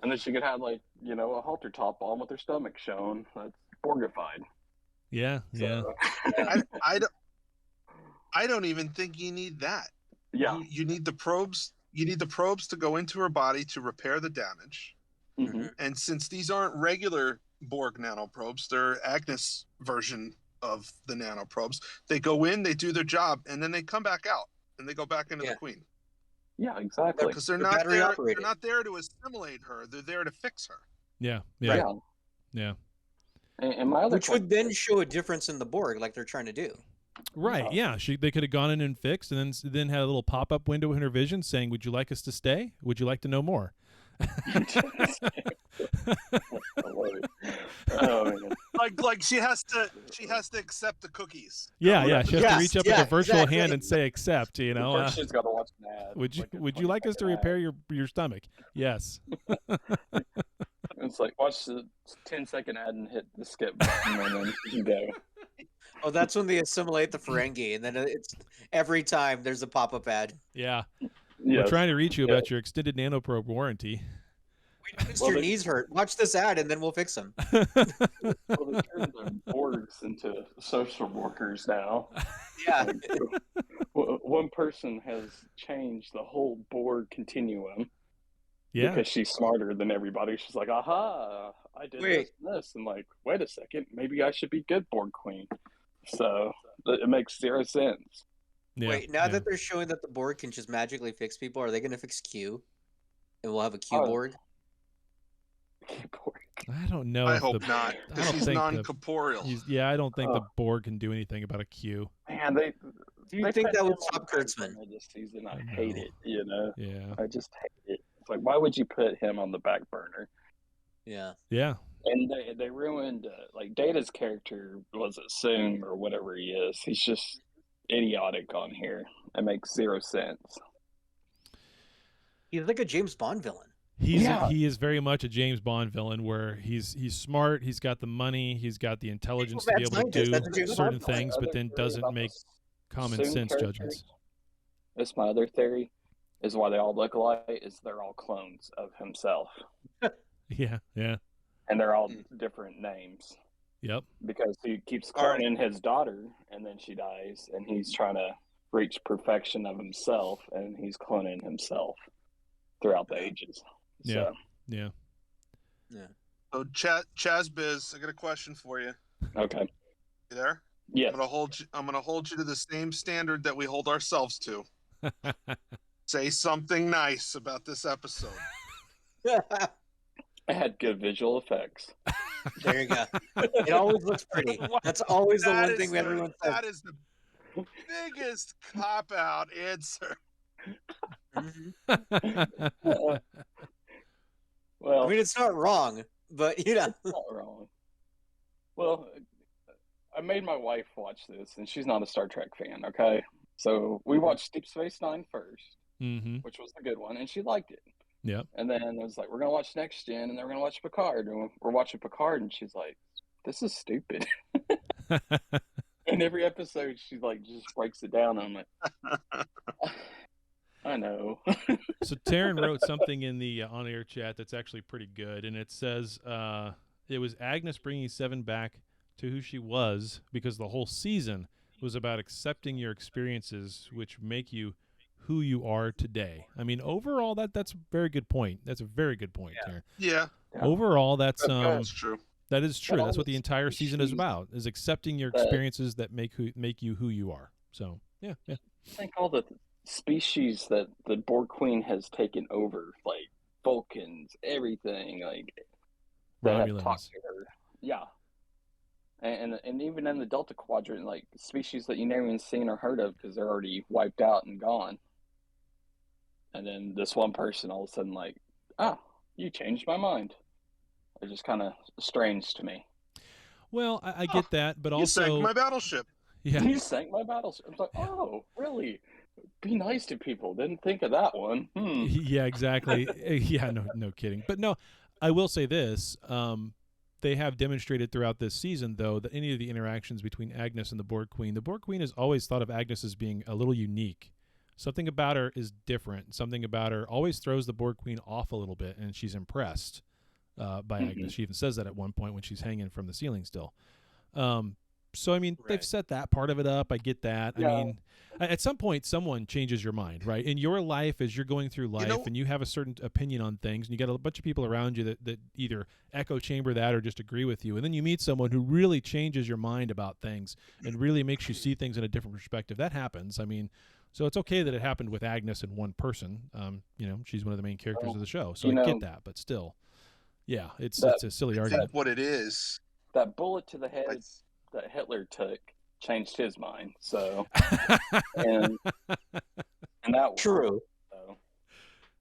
And then she could have, like, a halter top on with her stomach shown. That's Borgified. Yeah, yeah. So, I don't even think you need that. yeah. You need the probes. You need the probes to go into her body to repair the damage. Mhm. And since these aren't regular Borg nanoprobes, they're Agnes version of the nanoprobes. They go in, they do their job, and then they come back out and they go back into Yeah. the Queen Yeah, exactly. because they're They're not battery there. operated. They're not there to assimilate her. They're there to fix her. Yeah, yeah, Yeah. yeah. And my other Which would then show a difference in the Borg, like they're trying to do. Right. Yeah. They could have gone in and fixed, and then had a little pop-up window in her vision saying, "Would you like us to stay? Would you like to know more?" Oh, man. Like she has to accept the cookies. Yeah, yeah. She has to Yes, reach up yeah, with a virtual exactly. hand and say accept. You know, First, she's got to watch an ad. would you like us to repair your stomach? Yes. It's like watch the 10-second ad and hit the skip button, and then you can go. Oh, that's when they assimilate the Ferengi, and then it's every time there's a pop-up ad. Yeah. Yes. We're trying to reach you about your extended nanoprobe warranty. We noticed your knees hurt. Watch this ad, and then we'll fix them. Well, they turned the Borgs into social workers now. Yeah. One person has changed the whole Borg continuum Yeah. because she's smarter than everybody. She's like, aha, I did this and this. And like, wait a second, maybe I should be good Borg Queen. So it makes zero sense. Yeah. Wait, now that they're showing that the Borg can just magically fix people, are they going to fix Q? And we'll have a Q Borg? I don't know. I if hope the- not, I because don't he's think non-corporeal. I don't think the Borg can do anything about a Q. Man, Do you they think put that would him stop on the back Kurtzman? burner this season. I I hate know. it, you know? Yeah. I just hate it. It's like, why would you put him on the back burner? Yeah. Yeah. And they ruined, like, Data's character was assumed or whatever he is. He's just idiotic on here. It makes zero sense. He's like a James Bond villain. He is very much a James Bond villain where he's smart, he's got the money, he's got the intelligence to be able to do That's a James certain Bond villain. things, but then doesn't make common sense judgments. That's my other theory, is why they all look alike, is they're all clones of himself. Yeah, yeah. And they're all different names. Yep. Because he keeps cloning his daughter, and then she dies, and he's trying to reach perfection of himself, and he's cloning himself throughout the ages. Yeah. So, Yeah. Yeah. So Chazbiz, I got a question for you. okay. You there? Yes. I'm gonna hold you to the same standard that we hold ourselves to. Say something nice about this episode. It had good visual effects. There you go. It always looks pretty. That's always the one thing everyone says. That is the biggest cop-out answer. Well, I mean, it's not wrong, but you know. it's not wrong. Well, I made my wife watch this, and she's not a Star Trek fan, okay? So we watched Deep Space Nine first, which was the good one, and she liked it. Yep. And then it was like, we're going to watch Next Gen, and then we're going to watch Picard. And we're watching Picard, and she's like, this is stupid. And every episode, she like just breaks it down, and I'm like, I know. So Taryn wrote something in the on-air chat that's actually pretty good, and it says it was Agnes bringing Seven back to who she was because the whole season was about accepting your experiences, which make you who you are today. I mean, overall, that's a very good point. That's a very good point, Taryn. Yeah. Overall, that's true. that is true. But That's what the all entire the season is species about: is accepting your that- experiences that make you who you are. So yeah. I think all the species that the Borg Queen has taken over, like Vulcans, everything, like that have Romulans. talked to her. Yeah. And even in the Delta Quadrant, like species that you never even seen or heard of because they're already wiped out and gone. And then this one person all of a sudden like, oh, you changed my mind. It's just kind of strange to me. Well, I get that, but You also sank my battleship. yeah. You sank my battleship. I was like, oh, really? Be nice to people. Didn't think of that one. Yeah, exactly. Yeah, no kidding. But no, I will say this. They have demonstrated throughout this season, though, that any of the interactions between Agnes and the Borg Queen has always thought of Agnes as being a little unique. Something about her is different. Something about her always throws the Borg Queen off a little bit, and she's impressed by Agnes. She even says that at one point when she's hanging from the ceiling still. So, I mean, they've set that part of it up. I get that. Yeah. I mean, at some point, someone changes your mind, right? In your life, as you're going through life and you have a certain opinion on things, and you got a bunch of people around you that either echo chamber that or just agree with you. And then you meet someone who really changes your mind about things and really makes you see things in a different perspective. That happens. I mean, so it's okay that it happened with Agnes and one person. She's one of the main characters of the show. So I get that. But still, yeah, it's a silly I argument. think what it is. That bullet to the head that Hitler took changed his mind. So, and that True. So.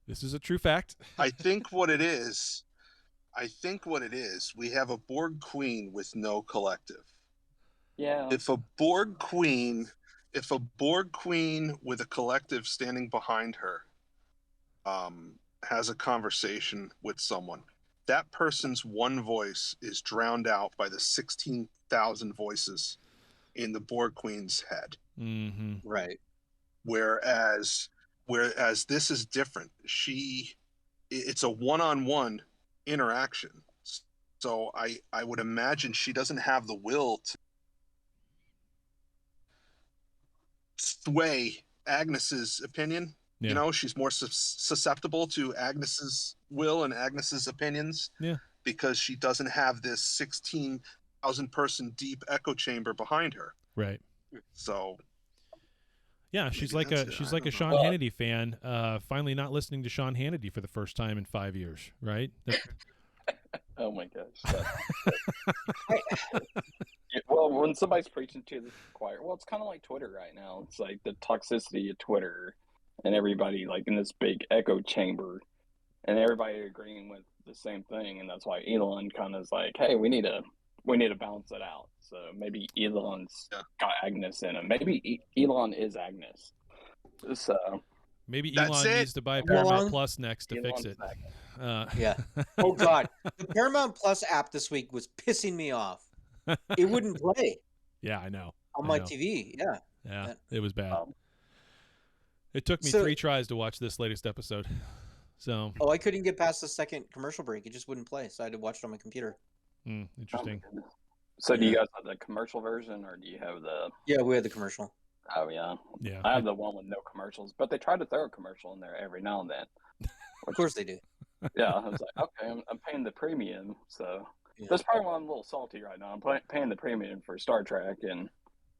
This is a true fact. I think what it is, we have a Borg queen with no collective. Yeah. If a Borg queen with a collective standing behind her has a conversation with someone, that person's one voice is drowned out by the 16,000 voices in the Borg queen's head. Mm-hmm. Right. Whereas this is different. It's a one-on-one interaction. So I would imagine she doesn't have the will to sway Agnes's opinion. Yeah. You know, she's more susceptible to Agnes's will and Agnes's opinions. Yeah. Because she doesn't have this 16,000 person deep echo chamber behind her. Right. So yeah, she's maybe like that's it. a I don't Sean know. Hannity fan. Finally, not listening to Sean Hannity for the first time in 5 years. Right. Oh my gosh. Well, when somebody's preaching to the choir, well, it's kind of like Twitter right now. It's like the toxicity of Twitter, and everybody like in this big echo chamber, and everybody agreeing with the same thing, and that's why Elon kind of is like, hey, we need to balance it out. So maybe Elon's got Agnes in him. Maybe Elon is Agnes. So maybe That's Elon it. needs to buy Elon- Paramount Plus next to Elon's fix it. Agnes. Yeah. Oh God, the Paramount Plus app this week was pissing me off. It wouldn't play Yeah, I know. on I my know. TV. Yeah. Yeah, it was bad. Um, It took me so- 3 tries to watch this latest episode. So, Oh, I couldn't get past the second commercial break. It just wouldn't play, so I had to watch it on my computer. interesting. So do you guys have the commercial version, or do you have the? Yeah, we had the commercial. Oh yeah, Yeah. I have the one with no commercials, but they try to throw a commercial in there every now and then. Of course they do. Yeah, I was like, okay, I'm paying the premium, so Yeah. that's probably why I'm a little salty right now. I'm paying the premium for Star Trek, and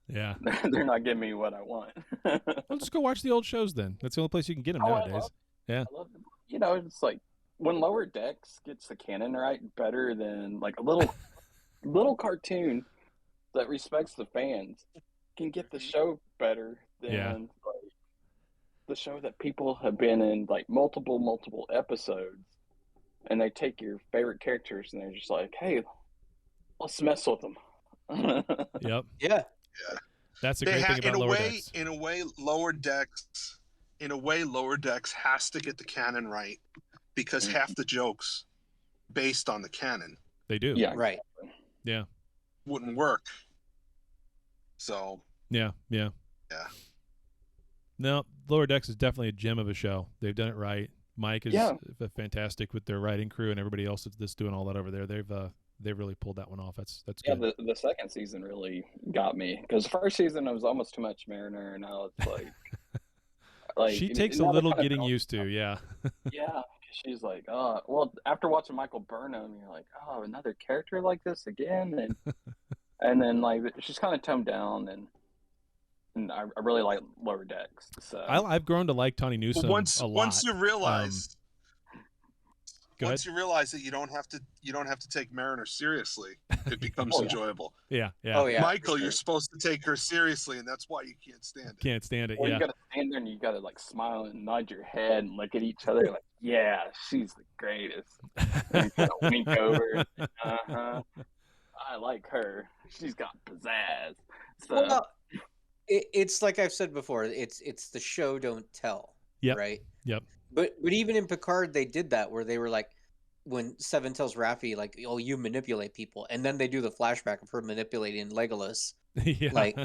Yeah. they're not giving me what I want. Well, just go watch the old shows then. That's the only place you can get them Oh, I nowadays. love- Yeah. I love it. You know, it's like when Lower Decks gets the canon right better than like a little cartoon that respects the fans can get the show better than Yeah. like the show that people have been in like multiple episodes, and they take your favorite characters and they're just like, hey, let's mess with them. Yep. Yeah. That's the great thing about Lower Decks. in a way, Lower Decks has to get the canon right because Mhm. half the jokes based on the canon They do. Yeah, Right. Yeah. wouldn't work. So Yeah. Yeah. Yeah. No, Lower Decks is definitely a gem of a show. They've done it right. Mike is fantastic with their writing crew and everybody else that's doing all that over there. They've really pulled that one off. That's yeah. good. The second season really got me because the first season it was almost too much Mariner, and now it's like She takes a now they're little kinda getting going- used to. Yeah. Yeah, 'cause she's like, well, after watching Michael Burnham, you're like, oh, another character like this again, and then like she's kind of toned down, and I really like Lower Decks. So I've grown to like Tawny Newsome a lot. once you realize Go once you realize that you don't have to take Mariner seriously, it becomes Oh, yeah. enjoyable. Yeah. Yeah. Oh yeah. Michael, for sure. you're supposed to take her seriously, and that's why you can't stand it. Can't stand it. Well, Yeah. you gotta stand there and you gotta like smile and nod your head and look at each other like, yeah, she's the greatest. And you kinda wink over. Uh-huh. I like her. She's got pizzazz. So Well, it's like I've said before. It's the show, don't tell. Yep. Right. Yep. But even in Picard, they did that where they were like, when Seven tells Raffi like, "Oh, you manipulate people," and then they do the flashback of her manipulating Legolas. Yeah. Like,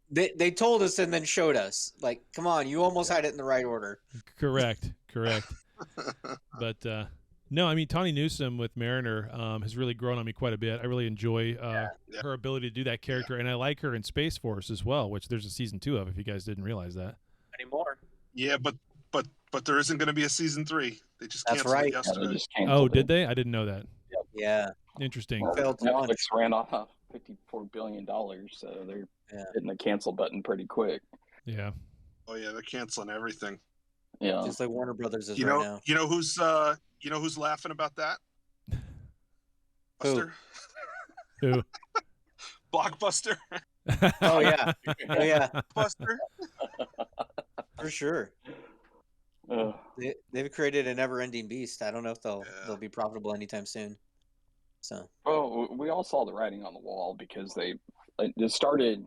They told us and then showed us. Like, come on, you almost had it in the right order. Correct. But no, I mean Tawny Newsome with Mariner has really grown on me quite a bit. I really enjoy her ability to do that character, and I like her in Space Force as well, which there's a season 2 of. If you guys didn't realize that. Anymore. Yeah, but there isn't going to be a season 3. They just That's canceled right. it yeah, yesterday. they just Oh, canceled did it. they? I didn't know that. Yeah. Interesting. Well, Failed to Netflix launch. ran off $54 billion, so they're hitting the cancel button pretty quick. Yeah. Oh yeah, they're canceling everything. Yeah. Just like Warner Brothers is You right know, now. you know who's laughing about that? Who? Buster? Who? Blockbuster? Oh yeah. Oh yeah. Buster? For sure. Ugh. They've created a never-ending beast. I don't know if they'll be profitable anytime soon. So. Well, we all saw the writing on the wall because it started.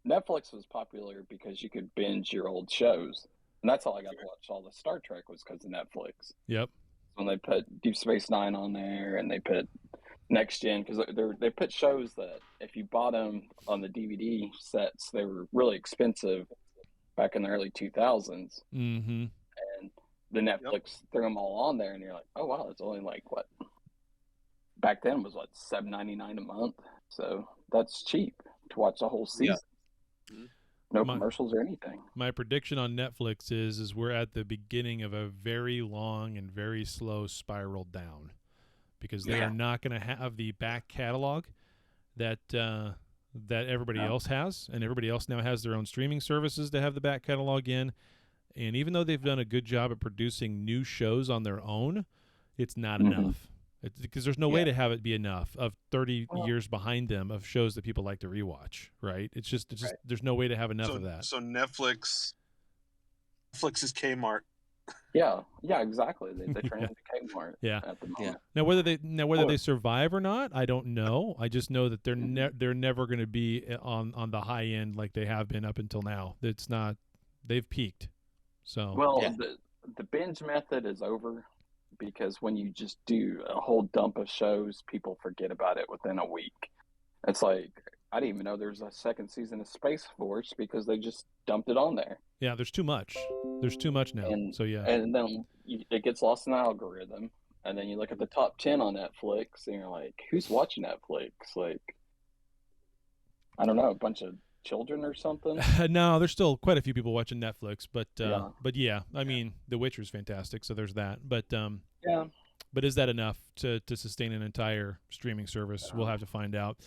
Netflix was popular because you could binge your old shows, and that's how I got to watch all the Star Trek was because of Netflix. Yep. When they put Deep Space Nine on there, and they put Next Gen, because they put shows that if you bought them on the DVD sets, they were really expensive back in the early 2000s. Mm-hmm. And the Netflix threw them all on there, and you're like, oh wow, it's only like what? Back then was what, $7.99 a month, so that's cheap to watch the whole season. Yeah. No commercials or anything. My prediction on Netflix is we're at the beginning of a very long and very slow spiral down, because they are not going to have the back catalog that everybody else has, and everybody else now has their own streaming services to have the back catalog in. And even though they've done a good job at producing new shows on their own, it's not enough. Because there's no way to have it be enough of 30 years behind them of shows that people like to rewatch, right? It's just there's no way to have enough of that. So Netflix is Kmart. Yeah, exactly. They turn into Kmart at the moment. Now whether they survive or not, I don't know. I just know that they're never going to be on the high end like they have been up until now. It's not. They've peaked. So the binge method is over. Because when you just do a whole dump of shows, people forget about it within a week. It's like, I didn't even know there was a second season of Space Force because they just dumped it on there. Yeah, there's too much. There's too much now. And then it gets lost in the algorithm. And then you look at the top 10 on Netflix and you're like, who's watching Netflix? Like, I don't know, a bunch of children or something? No, there's still quite a few people watching Netflix, but I mean, The Witcher's fantastic, so there's that. But but is that enough to sustain an entire streaming service? We'll have to find out.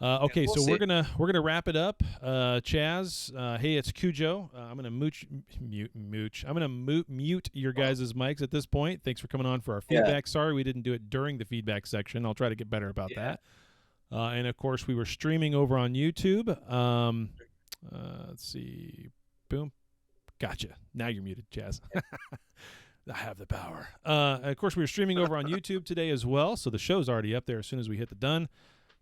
Okay, so we're gonna wrap it up. Chaz, hey, it's Cujo. I'm gonna mute. I'm gonna mute your guys' mics at this point. Thanks for coming on for our feedback. Sorry we didn't do it during the feedback section. I'll try to get better about that. And of course, we were streaming over on YouTube. Let's see. Boom. Gotcha. Now you're muted, Chaz. I have the power. Of course, we were streaming over on YouTube today as well, so the show's already up there as soon as we hit the done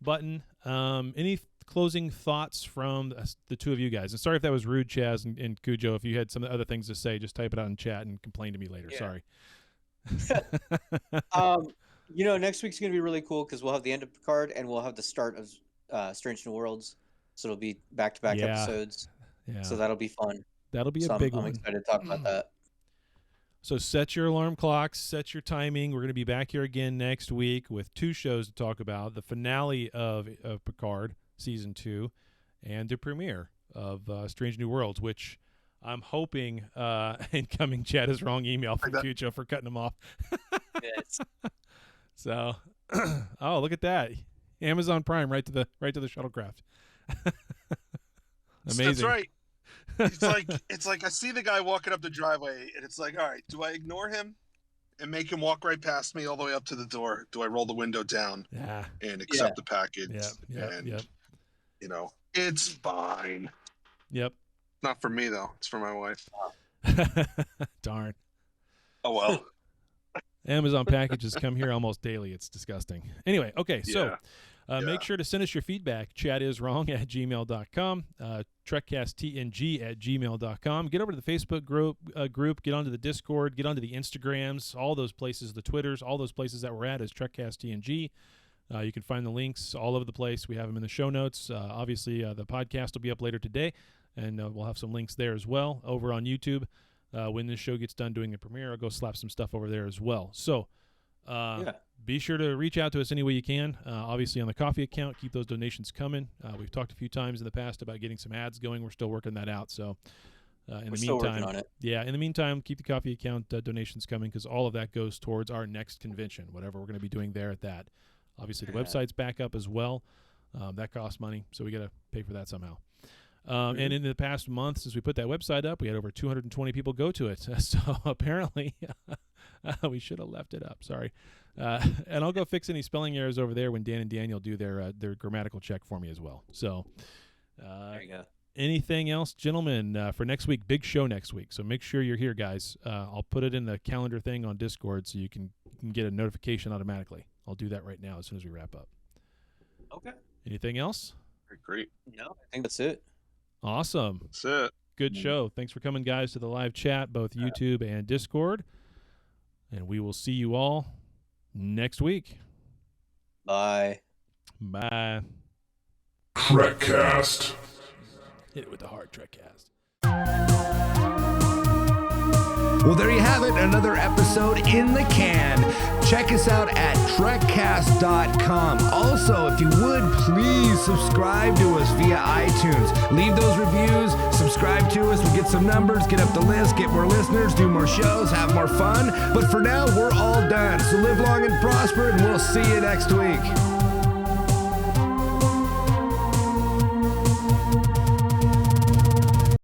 button. Any closing thoughts from the two of you guys? And sorry if that was rude, Chaz and Cujo. If you had some other things to say, just type it out in chat and complain to me later. Sorry. Next week's going to be really cool because we'll have the end of Picard and we'll have the start of Strange New Worlds. So it'll be back-to-back episodes. Yeah. So that'll be fun. That'll be a big one. I'm excited to talk about that. So set your alarm clocks, set your timing. We're going to be back here again next week with two shows to talk about. The finale of Picard Season 2 and the premiere of Strange New Worlds, which I'm hoping incoming chadiswrong email from Cujo for cutting them off. Yes. So, oh, look at that! Amazon Prime right to the shuttlecraft. Amazing. That's right. It's like I see the guy walking up the driveway, and it's like, all right, do I ignore him and make him walk right past me all the way up to the door? Do I roll the window down and accept the package? Yep. It's fine. Yep. Not for me though. It's for my wife. Darn. Oh well. Amazon packages come here almost daily. It's disgusting. Anyway, okay, so make sure to send us your feedback. chadiswrong@gmail.com, trekcasttng@gmail.com. Get over to the Facebook group, get onto the Discord, get onto the Instagrams, all those places, the Twitters, all those places that we're at is TrekcastTng. You can find the links all over the place. We have them in the show notes. Obviously, the podcast will be up later today, and we'll have some links there as well over on YouTube. When this show gets done doing the premiere, I'll go slap some stuff over there as well. So be sure to reach out to us any way you can. Obviously, on the coffee account, keep those donations coming. We've talked a few times in the past about getting some ads going. We're still working that out. So in the meantime, in the meantime, keep the coffee account donations coming because all of that goes towards our next convention, whatever we're going to be doing there at that. Obviously, the website's back up as well. That costs money, so we got to pay for that somehow. And in the past month, since we put that website up, we had over 220 people go to it. So apparently, we should have left it up. Sorry. And I'll go fix any spelling errors over there when Dan and Daniel do their grammatical check for me as well. So there you go. anything else, gentlemen, for next week? Big show next week, so make sure you're here, guys. I'll put it in the calendar thing on Discord so you can get a notification automatically. I'll do that right now as soon as we wrap up. Okay. Anything else? Great. No, I think that's it. Awesome. That's it. Good show. Thanks for coming, guys, to the live chat, both YouTube and Discord. And we will see you all next week. Bye. Bye. Trekcast. Hit it with the hard Trekcast. Well, there you have it, another episode in the can. Check us out at trekcast.com. Also, if you would, please subscribe to us via iTunes. Leave those reviews, subscribe to us, we'll get some numbers, get up the list, get more listeners, do more shows, have more fun. But for now, we're all done. So live long and prosper, and we'll see you next week.